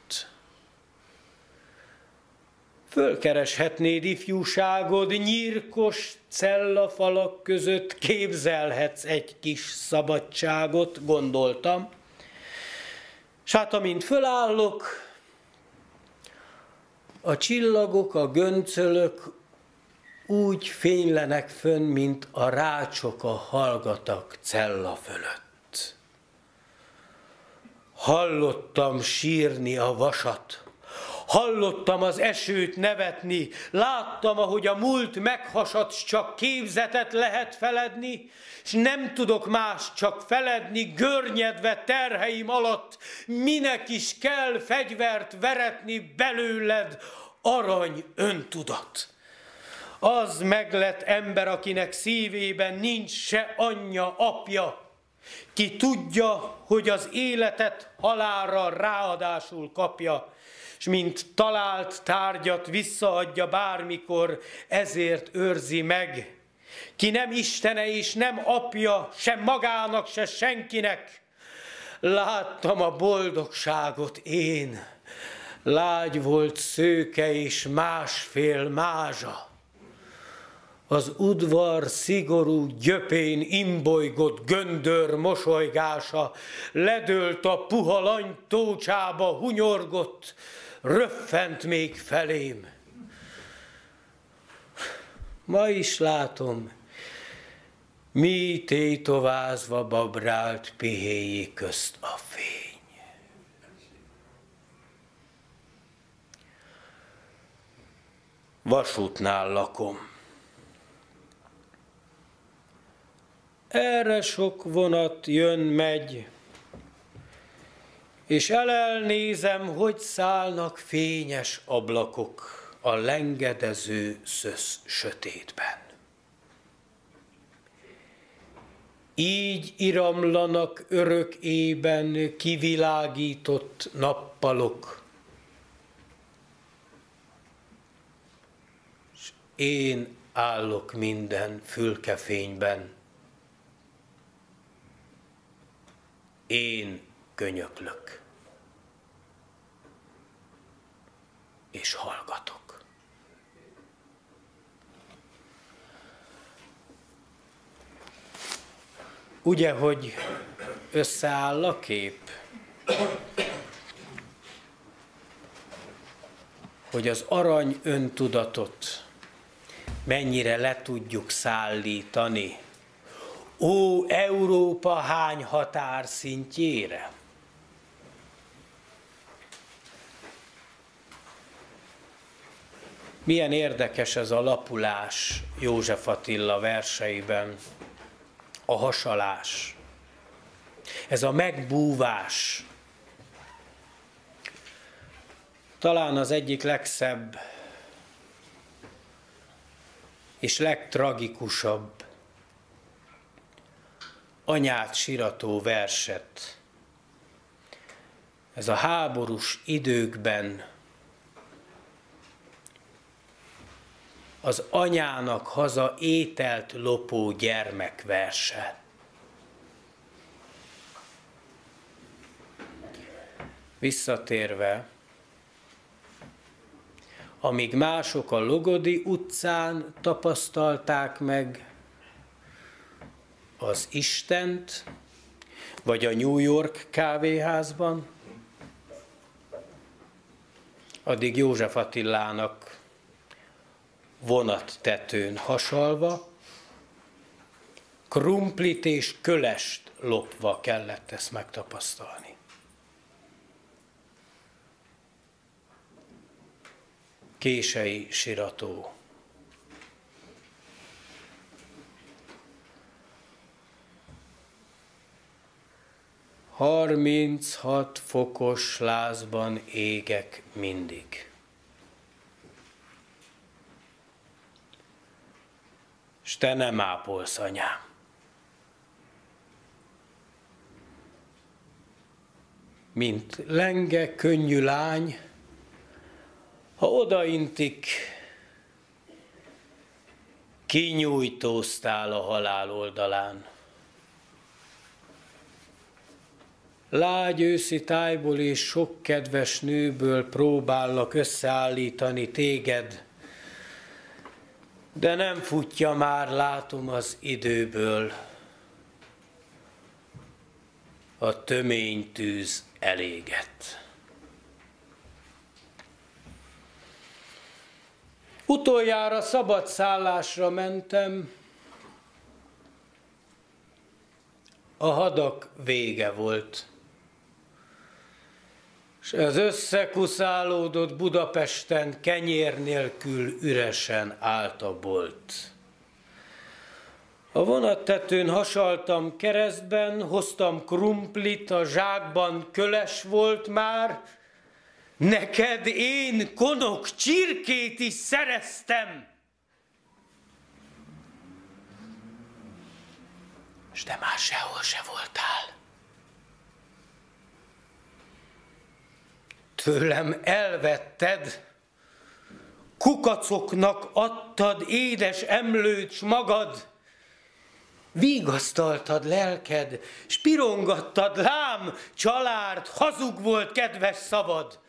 Fölkereshetnéd ifjúságod, nyírkos cellafalak között képzelhetsz egy kis szabadságot, gondoltam. S hát amint fölállok, a csillagok, a göncölök úgy fénylenek fönn, mint a rácsok a hallgatak cella fölött. Hallottam sírni a vasat, hallottam az esőt nevetni, láttam, ahogy a múlt meghasadt, s csak képzetet lehet feledni, s nem tudok más csak feledni, görnyedve terheim alatt, minek is kell fegyvert veretni belőled, arany öntudat. Az meglett ember, akinek szívében nincs se anyja, apja, ki tudja, hogy az életet halálra ráadásul kapja, s mint talált tárgyat visszaadja bármikor, ezért őrzi meg. Ki nem istene és nem apja, sem magának, se senkinek. Láttam a boldogságot én, lágy volt szőke és másfél mázsa. Az udvar szigorú gyöpén imbolygott göndör mosolygása, ledőlt a puha lany tócsába, hunyorgott, röffent még felém. Ma is látom, mi tétovázva babrált pihéi közt a fény. Vasútnál lakom. Erre sok vonat jön-megy, és elnézem, hogy szállnak fényes ablakok a lengedező szösz sötétben. Így iramlanak örök ében kivilágított nappalok, s én állok minden fülkefényben. Én könyöklök, és hallgatok. Ugye, hogy összeáll a kép? Hogy az arany öntudatot mennyire le tudjuk szállítani. Ó, Európa hány határszintjére? Milyen érdekes ez a lapulás József Attila verseiben, a hasalás, ez a megbúvás. Talán az egyik legszebb és legtragikusabb anyát sirató verset. Ez a háborús időkben az anyának haza ételt lopó gyermek verse. Visszatérve, amíg mások a Logodi utcán tapasztalták meg az Istent, vagy a New York kávéházban, addig József Attilának vonattetőn hasalva, krumplit és kölest lopva kellett ezt megtapasztalni. Kései sirató. – 36 fokos lázban égek mindig. S te nem ápolsz, anyám. Mint lenge könnyű lány, ha odaintik, kinyújtóztál a halál oldalán. Lágy őszi tájból és sok kedves nőből próbállak összeállítani téged, de nem futja már, látom, az időből. A tömény tűz elégett. Utoljára szabadszállásra mentem, a hadak vége volt, s az összekuszálódott Budapesten kenyér nélkül üresen állt a bolt. A vonattetőn hasaltam keresztben, hoztam krumplit, a zsákban köles volt már, neked én konok csirkét is szereztem. S te már sehol se voltál. Tőlem elvetted, kukacoknak adtad édes emlőt s magad, vigasztaltad lelked, s pirongattad, lám, család, hazug volt kedves szavad.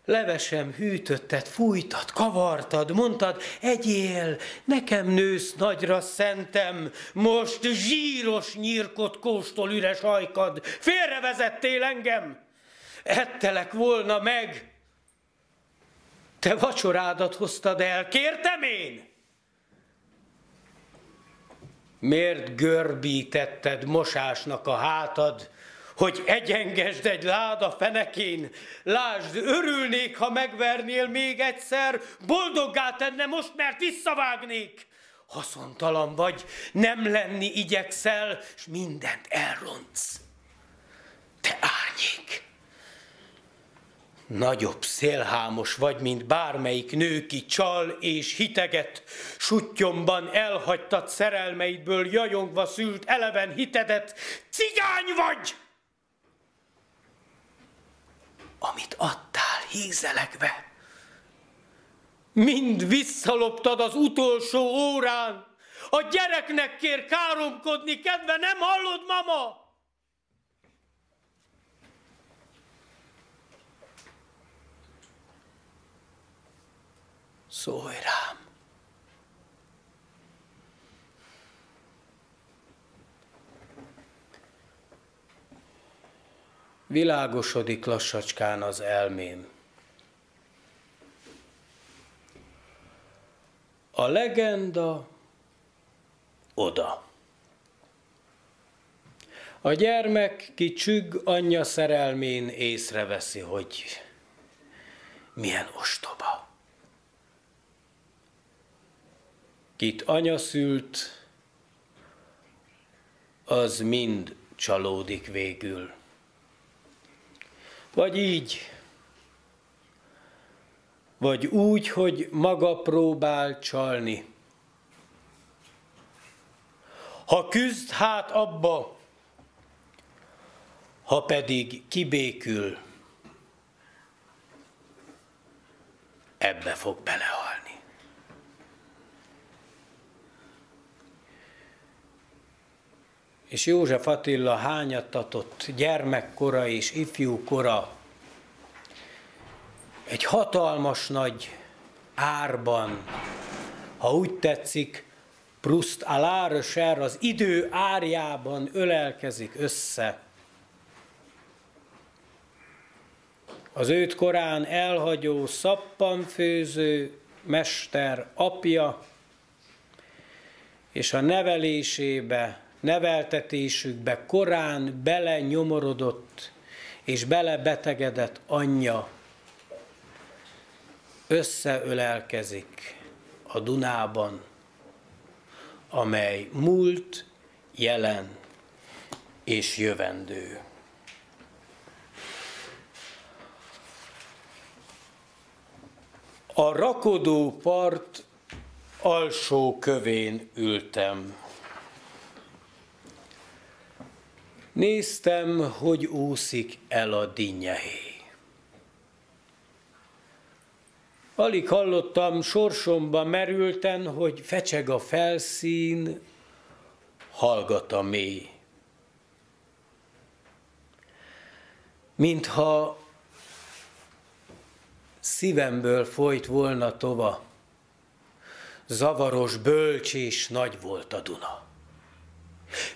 Levesem hűtötted, fújtad, kavartad, mondtad, egyél, nekem nősz nagyra szentem, most zsíros nyírkot kóstol üres ajkad, félrevezettél engem, ettelek volna meg, te vacsorádat hoztad el, kértem én? Miért görbítetted mosásnak a hátad, hogy egyengesd egy láda fenekén? Lásd, örülnék, ha megvernél még egyszer, boldoggá tenne most, mert visszavágnék. haszontalan vagy, nem lenni igyekszel, és mindent elrontsz. Te árnyék! Nagyobb szélhámos vagy, mint bármelyik nő, ki csal és hiteget, suttyomban elhagytad szerelmeidből, jajongva szült eleven hitedet, cigány vagy! Amit adtál hízelekbe, mind visszaloptad az utolsó órán. A gyereknek kér káromkodni kedve, nem hallod, mama? Szólj rám. Világosodik lassacskán az elmém. A legenda oda. A gyermek, ki csügg anyja szerelmén, észreveszi, hogy milyen ostoba. Kit anya szült, az mind csalódik végül. Vagy így, vagy úgy, hogy maga próbál csalni. Ha küzd, hát abba, ha pedig kibékül, ebbe fog belehalni. És József Attila hányattatott gyermekkora és ifjúkora egy hatalmas nagy árban, ha úgy tetszik, Proust à la recherche, az idő árjában ölelkezik össze. Az őt korán elhagyó szappanfőző mester apja, és a nevelésébe, neveltetésükbe korán belenyomorodott és belebetegedett anyja összeölelkezik a Dunában, amely múlt, jelen és jövendő. A rakodó part alsó kövén ültem. Néztem, hogy úszik el a dinnyehé. Alig hallottam, sorsomba merülten, hogy fecseg a felszín, hallgat a mély. Mintha szívemből folyt volna tova, zavaros, bölcs és nagy volt a Duna.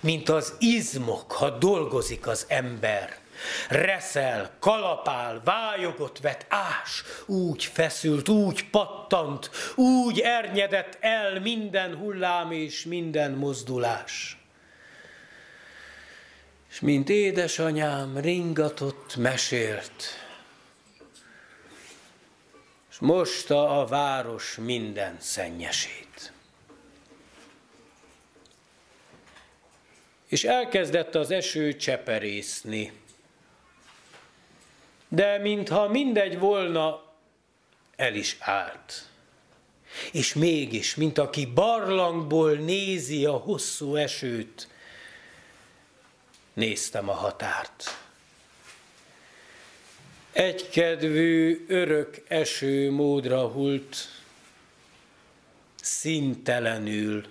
Mint az izmok, ha dolgozik az ember, reszel, kalapál, vályogot vet, ás, úgy feszült, úgy pattant, úgy ernyedett el minden hullám és minden mozdulás. És mint édesanyám ringatott, mesélt, és mosta a város minden szennyesét. És elkezdett az eső cseperészni. De mintha mindegy volna, el is állt. És mégis, mint aki barlangból nézi a hosszú esőt, néztem a határt. Egykedvű, örök eső módra hult, színtelenül.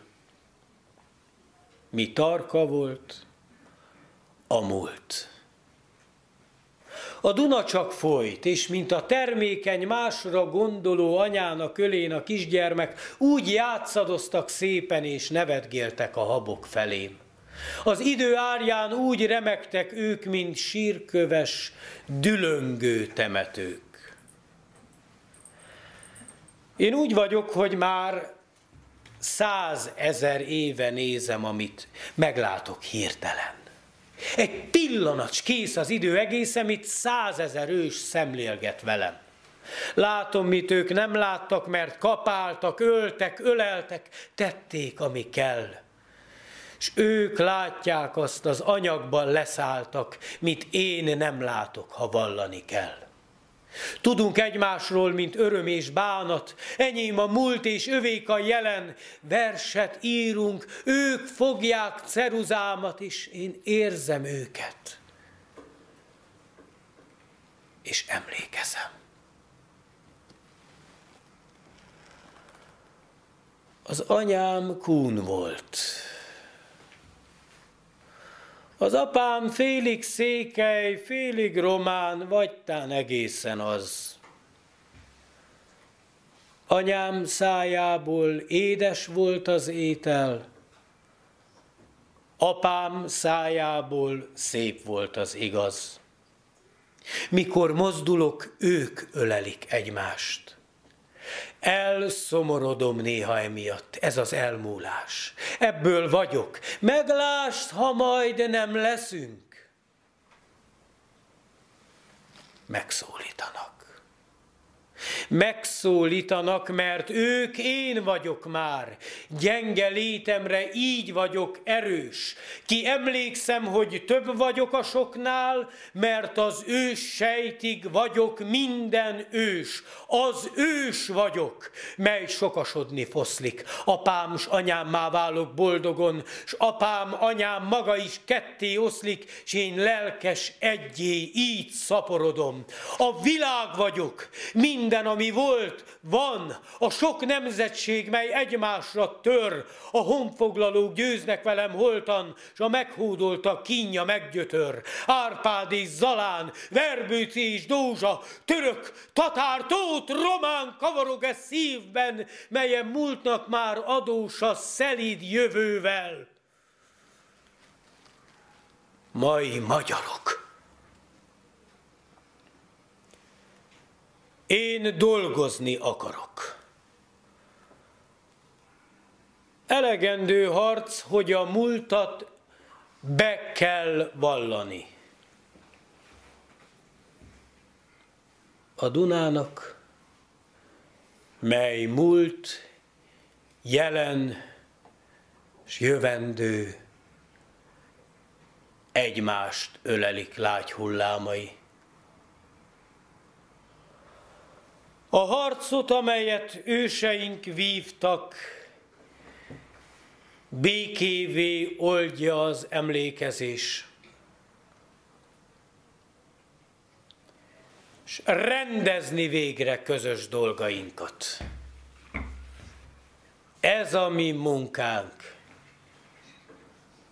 Mi tarka volt, a múlt. A Duna csak folyt, és mint a termékeny, másra gondoló anyának ölén a kisgyermek, úgy játszadoztak szépen, és nevetgéltek a habok felém. Az idő árján úgy remegtek ők, mint sírköves, dülöngő temetők. Én úgy vagyok, hogy már 100 000 éve nézem, amit meglátok hirtelen. Egy pillanat, kész az idő egész, amit 100 000 ős szemlélget velem. Látom, mit ők nem láttak, mert kapáltak, öltek, öleltek, tették, ami kell. És ők látják azt, az anyagban leszálltak, mit én nem látok, ha vallani kell. Tudunk egymásról, mint öröm és bánat, enyém a múlt és övék a jelen, verset írunk, ők fogják ceruzámat, és én érzem őket. És emlékezem. Az anyám Kun volt. Az apám félig székely, félig román, vagy tán egészen az. Anyám szájából édes volt az étel, apám szájából szép volt az igaz. Mikor mozdulok, ők ölelik egymást. Elszomorodom néha emiatt, ez az elmúlás. Ebből vagyok. Meglásd, ha majd nem leszünk. Megszólítanak. Megszólítanak, mert ők én vagyok már. Gyenge létemre így vagyok erős. Ki emlékszem, hogy több vagyok a soknál, mert az ős sejtig vagyok minden ős. Az ős vagyok, mely sokasodni foszlik. Apám s anyámmá válok boldogon, s apám, anyám maga is ketté oszlik, s én lelkes egyé így szaporodom. A világ vagyok, minden, ami volt, van, a sok nemzetség, mely egymásra tör, a honfoglalók győznek velem holtan, s a meghódoltak kínja meggyötör. Árpád és Zalán, Verbőci és Dózsa, török, tatár, tót, román kavarog e szívben, melyen múltnak már adós a szelíd jövővel. Mai magyarok. Én dolgozni akarok. Elegendő harc, hogy a múltat be kell vallani. A Dunának, mely múlt, jelen s jövendő egymást ölelik lágy hullámai. A harcot, amelyet őseink vívtak, békévé oldja az emlékezés. És rendezni végre közös dolgainkat. Ez a mi munkánk,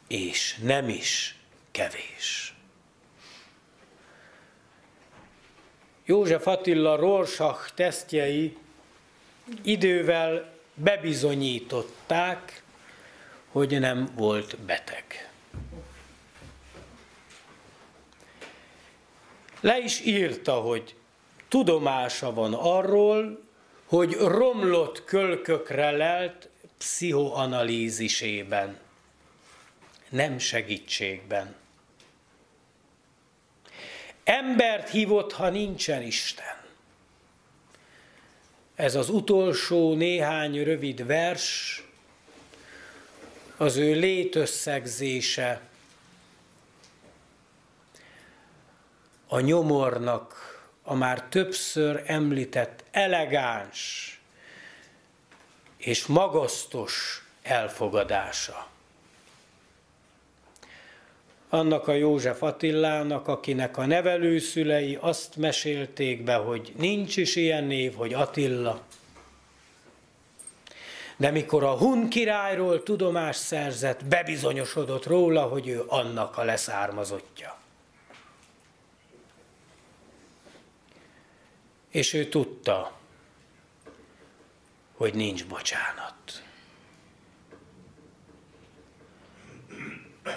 és nem is kevés. József Attila Rorschach tesztjei idővel bebizonyították, hogy nem volt beteg. Le is írta, hogy tudomása van arról, hogy romlott kölkökre lelt pszichoanalízisében, nem segítségben. Embert hívott, ha nincsen Isten. Ez az utolsó néhány rövid vers, az ő létösszegzése, a nyomornak a már többször említett elegáns és magasztos elfogadása. Annak a József Attilának, akinek a nevelőszülei azt mesélték be, hogy nincs is ilyen név, hogy Attila. De mikor a hun királyról tudomást szerzett, bebizonyosodott róla, hogy ő annak a leszármazottja. És ő tudta, hogy nincs bocsánat.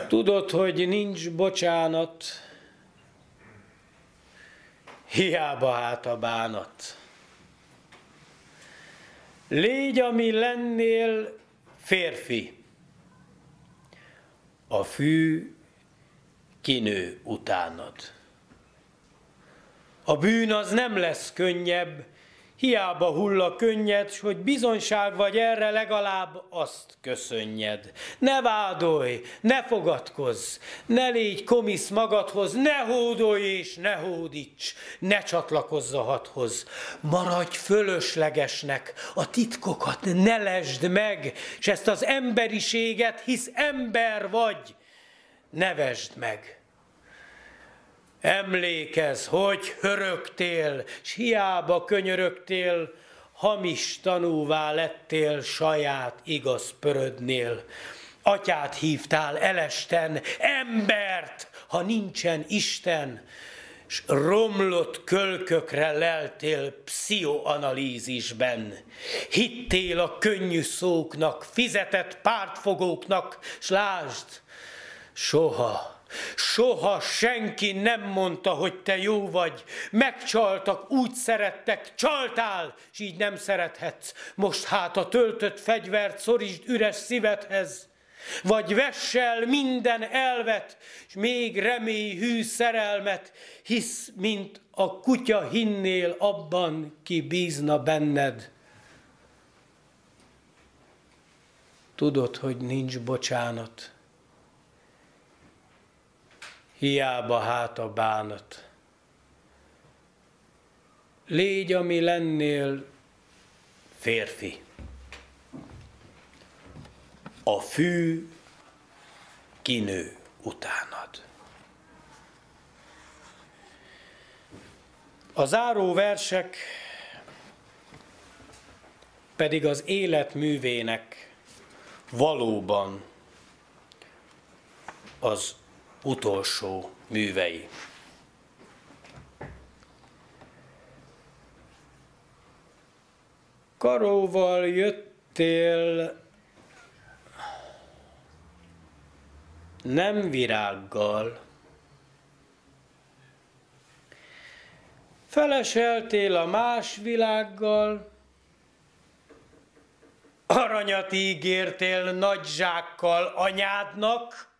Tudod, hogy nincs bocsánat, hiába hát a bánat. Légy, ami lennél férfi, a fű kinő utánad. A bűn az nem lesz könnyebb, hiába hull a könnyed, s hogy bizonyság vagy erre, legalább azt köszönjed. Ne vádolj, ne fogadkozz, ne légy komisz magadhoz, ne hódolj és ne hódíts, ne csatlakozz a hadhoz. Maradj fölöslegesnek, a titkokat ne lesd meg, s ezt az emberiséget, hisz ember vagy, ne vesd meg. Emlékezz, hogy hörögtél, s hiába könyörögtél, hamis tanúvá lettél saját igaz pörödnél. Atyát hívtál elesten, embert, ha nincsen Isten, s romlott kölkökre leltél pszichoanalízisben. Hittél a könnyű szóknak, fizetett pártfogóknak, s lásd, soha senki nem mondta, hogy te jó vagy. Megcsaltak, úgy szerettek, csaltál, s így nem szerethetsz. Most hát a töltött fegyvert szorítsd üres szívedhez, vagy vess el minden elvet, s még remélj hű szerelmet, hisz, mint a kutya hinnél abban, ki bízna benned. Tudod, hogy nincs bocsánat, hiába hát a bánat. Légy, ami lennél, férfi. A fű kinő utánad. A záró versek pedig az életművének valóban az utolsó művei. Karóval jöttél, nem virággal. Feleseltél a más világgal, aranyat ígértél nagy zsákkal anyádnak,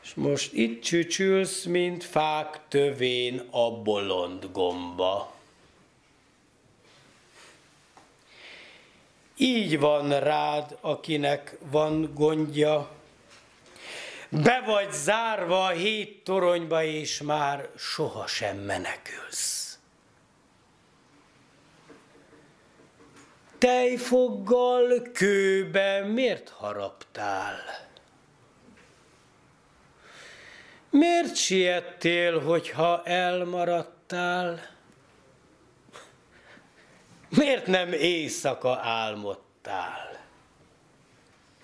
és most itt csücsülsz, mint fák tövén a bolond gomba. Így van rád, akinek van gondja, be vagy zárva a 7 toronyba, és már sohasem menekülsz. Tejfoggal kőbe miért haraptál? Miért siettél, hogyha elmaradtál? Miért nem éjszaka álmodtál?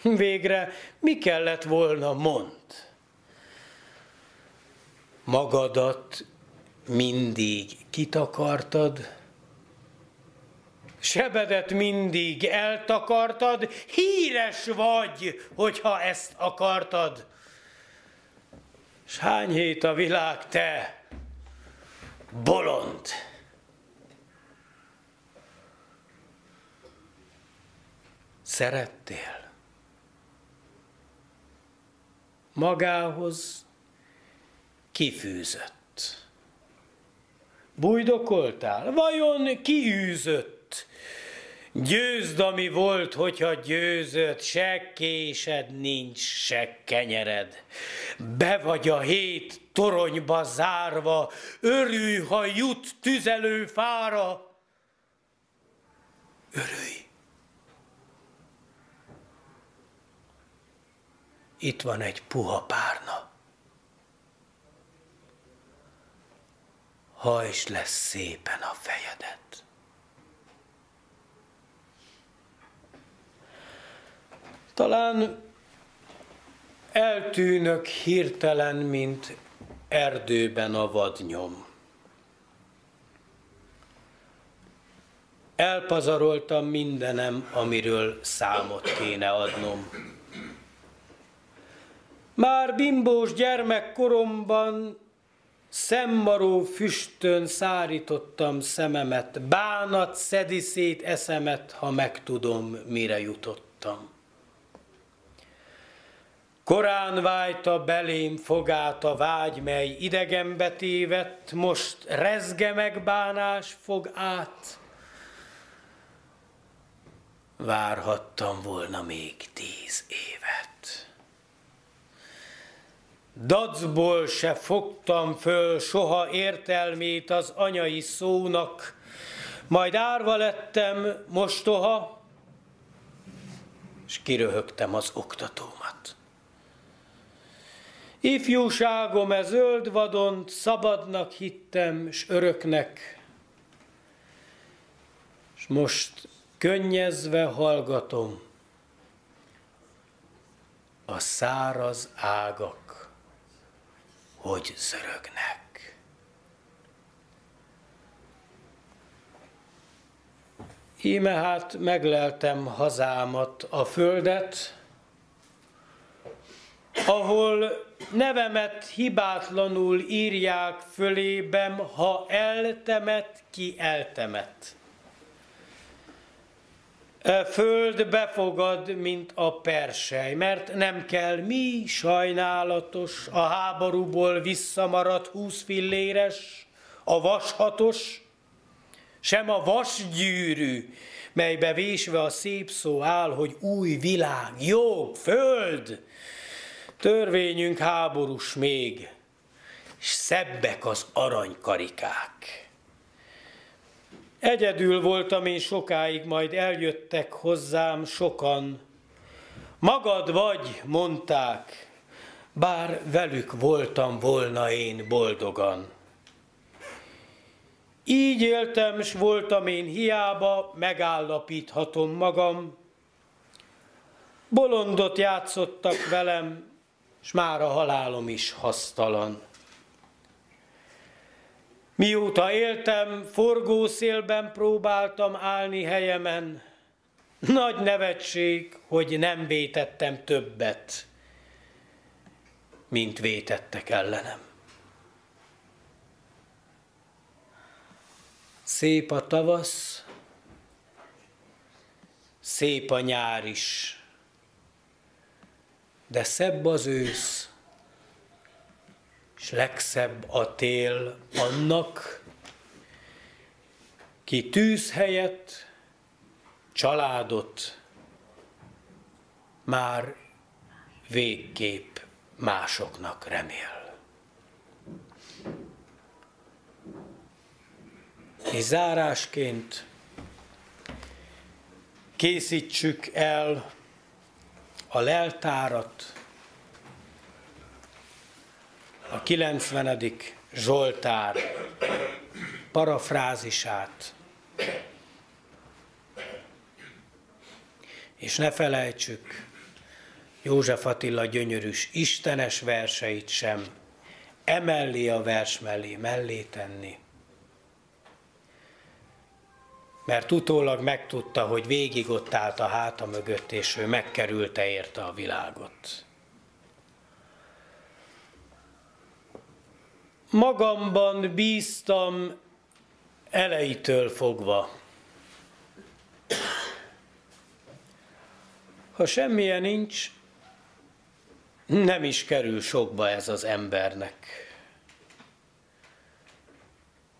Végre mi kellett volna, mondd? Magadat mindig kitakartad, sebedet mindig eltakartad, híres vagy, hogyha ezt akartad. S hány hét a világ, te bolond! Szerettél. Magához kifűzött. Bújdokoltál? Vajon kiűzött? Győzd, ami volt, hogyha győzött, se késed nincs, se kenyered. Be vagy a 7 toronyba zárva, örülj, ha jut tüzelőfára. Örülj! Itt van egy puha párna. Hajtsd le szépen a fejedet. Talán eltűnök hirtelen, mint erdőben a vadnyom. Elpazaroltam mindenem, amiről számot kéne adnom. Már bimbós gyermekkoromban szemmaró füstön szárítottam szememet, bánat szedi szét eszemet, ha megtudom, mire jutottam. Korán vájta belém fogát a vágy, mely idegenbe tévedt, most rezge megbánás fog át. Várhattam volna még 10 évet. Dacból se fogtam föl soha értelmét az anyai szónak, majd árva lettem mostoha, és kiröhögtem az oktatómat. Ifjúságom e zöld vadont szabadnak hittem, s öröknek, s most könnyezve hallgatom a száraz ágak, hogy zörögnek. Íme hát megleltem hazámat, a földet, ahol nevemet hibátlanul írják fölébem, ha eltemet, ki eltemet. E föld befogad, mint a persely, mert nem kell mi sajnálatos, a háborúból visszamaradt 20 filléres, a vashatos, sem a vasgyűrű, melybe vésve a szép szó áll, hogy új világ, jobb, föld. Törvényünk háborús még, s szebbek az aranykarikák. Egyedül voltam én sokáig, majd eljöttek hozzám sokan. Magad vagy, mondták, bár velük voltam volna én boldogan. Így éltem, s voltam én hiába, megállapíthatom magam. Bolondot játszottak velem, s már a halálom is hasztalan. Mióta éltem, forgószélben próbáltam állni helyemen. Nagy nevetség, hogy nem vétettem többet, mint vétettek ellenem. Szép a tavasz, szép a nyár is, de szebb az ősz, s legszebb a tél annak, ki tűz helyett családot már végképp másoknak remél. És zárásként készítsük el a leltárat, a 90. Zsoltár parafrázisát, és ne felejtsük József Attila gyönyörűs istenes verseit sem emellé a vers mellé tenni, mert utólag megtudta, hogy végig ott állt a háta mögött, és ő megkerülte érte a világot. Magamban bíztam elejétől fogva. Ha semmilyen nincs, nem is kerül sokba ez az embernek.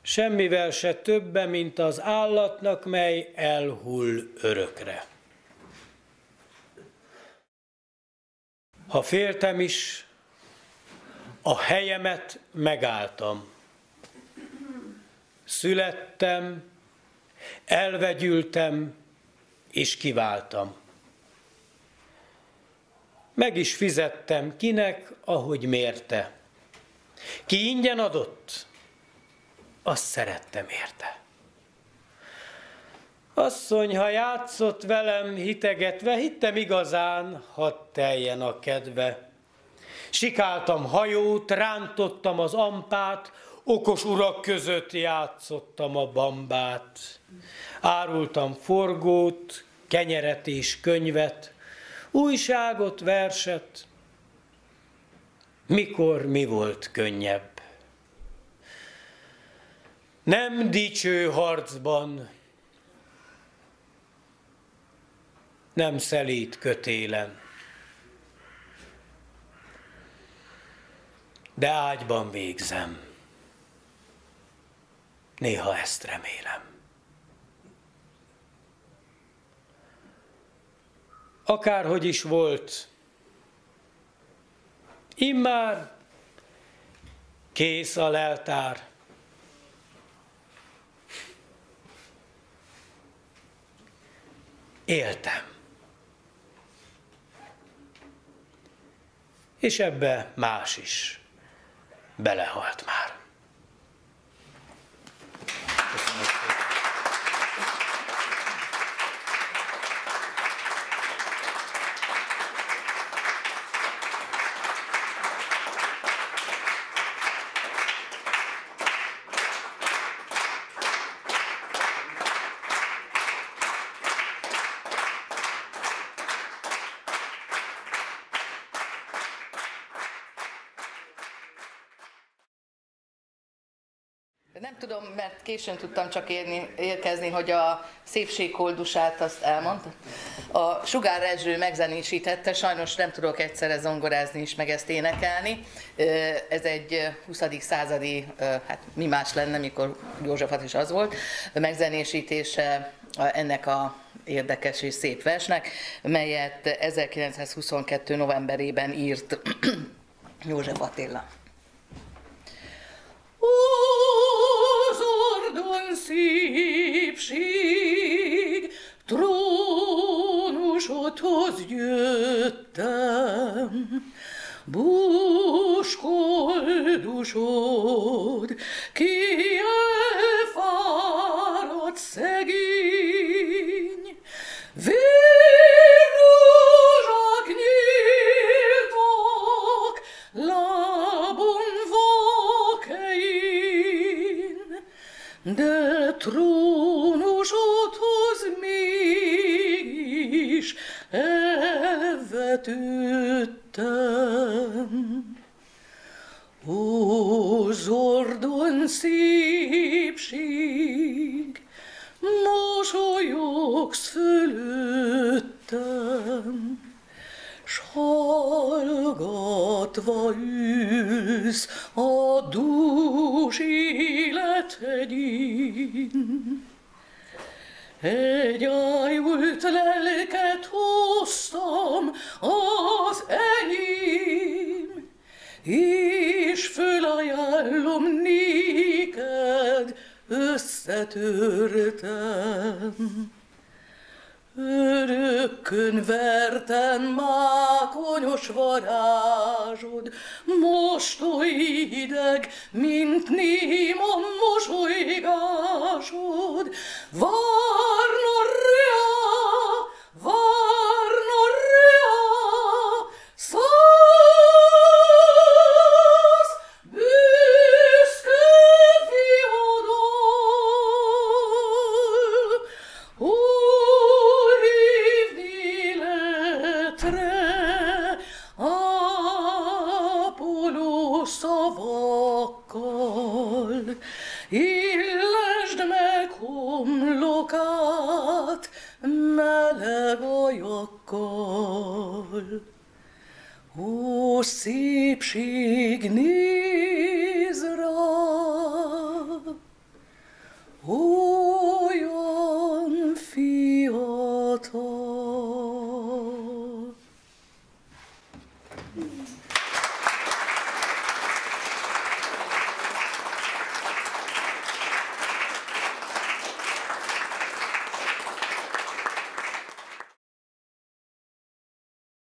Semmivel se többe, mint az állatnak, mely elhull örökre. Ha féltem is, a helyemet megálltam. Születtem, elvegyültem és kiváltam. Meg is fizettem kinek, ahogy mérte. Ki ingyen adott, azt szerettem érte. Asszony, ha játszott velem hitegetve, hittem igazán, hadd teljen a kedve. Sikáltam hajót, rántottam az ampát, okos urak között játszottam a bambát. Árultam forgót, kenyeret és könyvet, újságot, verset. Mikor mi volt könnyebb? Nem dicső harcban, nem szelíd kötélen. de ágyban végzem. Néha ezt remélem. Akárhogy is volt, immár kész a leltár. Éltem. És ebbe más is belehalt már. Köszönöm. Nem tudom, mert későn tudtam csak érkezni, hogy a szépségkoldusát azt elmondta. A Sugár Rezső megzenésítette, sajnos nem tudok egyszerre zongorázni is, meg ezt énekelni. Ez egy 20. századi, hát mi más lenne, mikor Józsefat is az volt, megzenésítése ennek a érdekes és szép versnek, melyet 1922. novemberében írt József Attila. Zordon szépség, trónusodhoz jöttem, búskoldusod, ki elfáradt szegény, vérrózsák nyíltak, lábon vakein, de trónusodhoz mégis elvetődtem. Ó, zordon szépség, mosolyogsz fölöttem, s hallgatva ülsz a dús élethegyén. Egy ájult lelket hoztam az enyém, és fölajánlom néked, összetörtem. Örökkön verten mákonyos varázsod, mostoly hideg, mint néma mosolygásod. Várna rea, száz büszke fiadal. Ápoló szavakkal, illesd meg homlokát meleg ajakkal. Ó, szépség, nézz rá, olyan fiatal.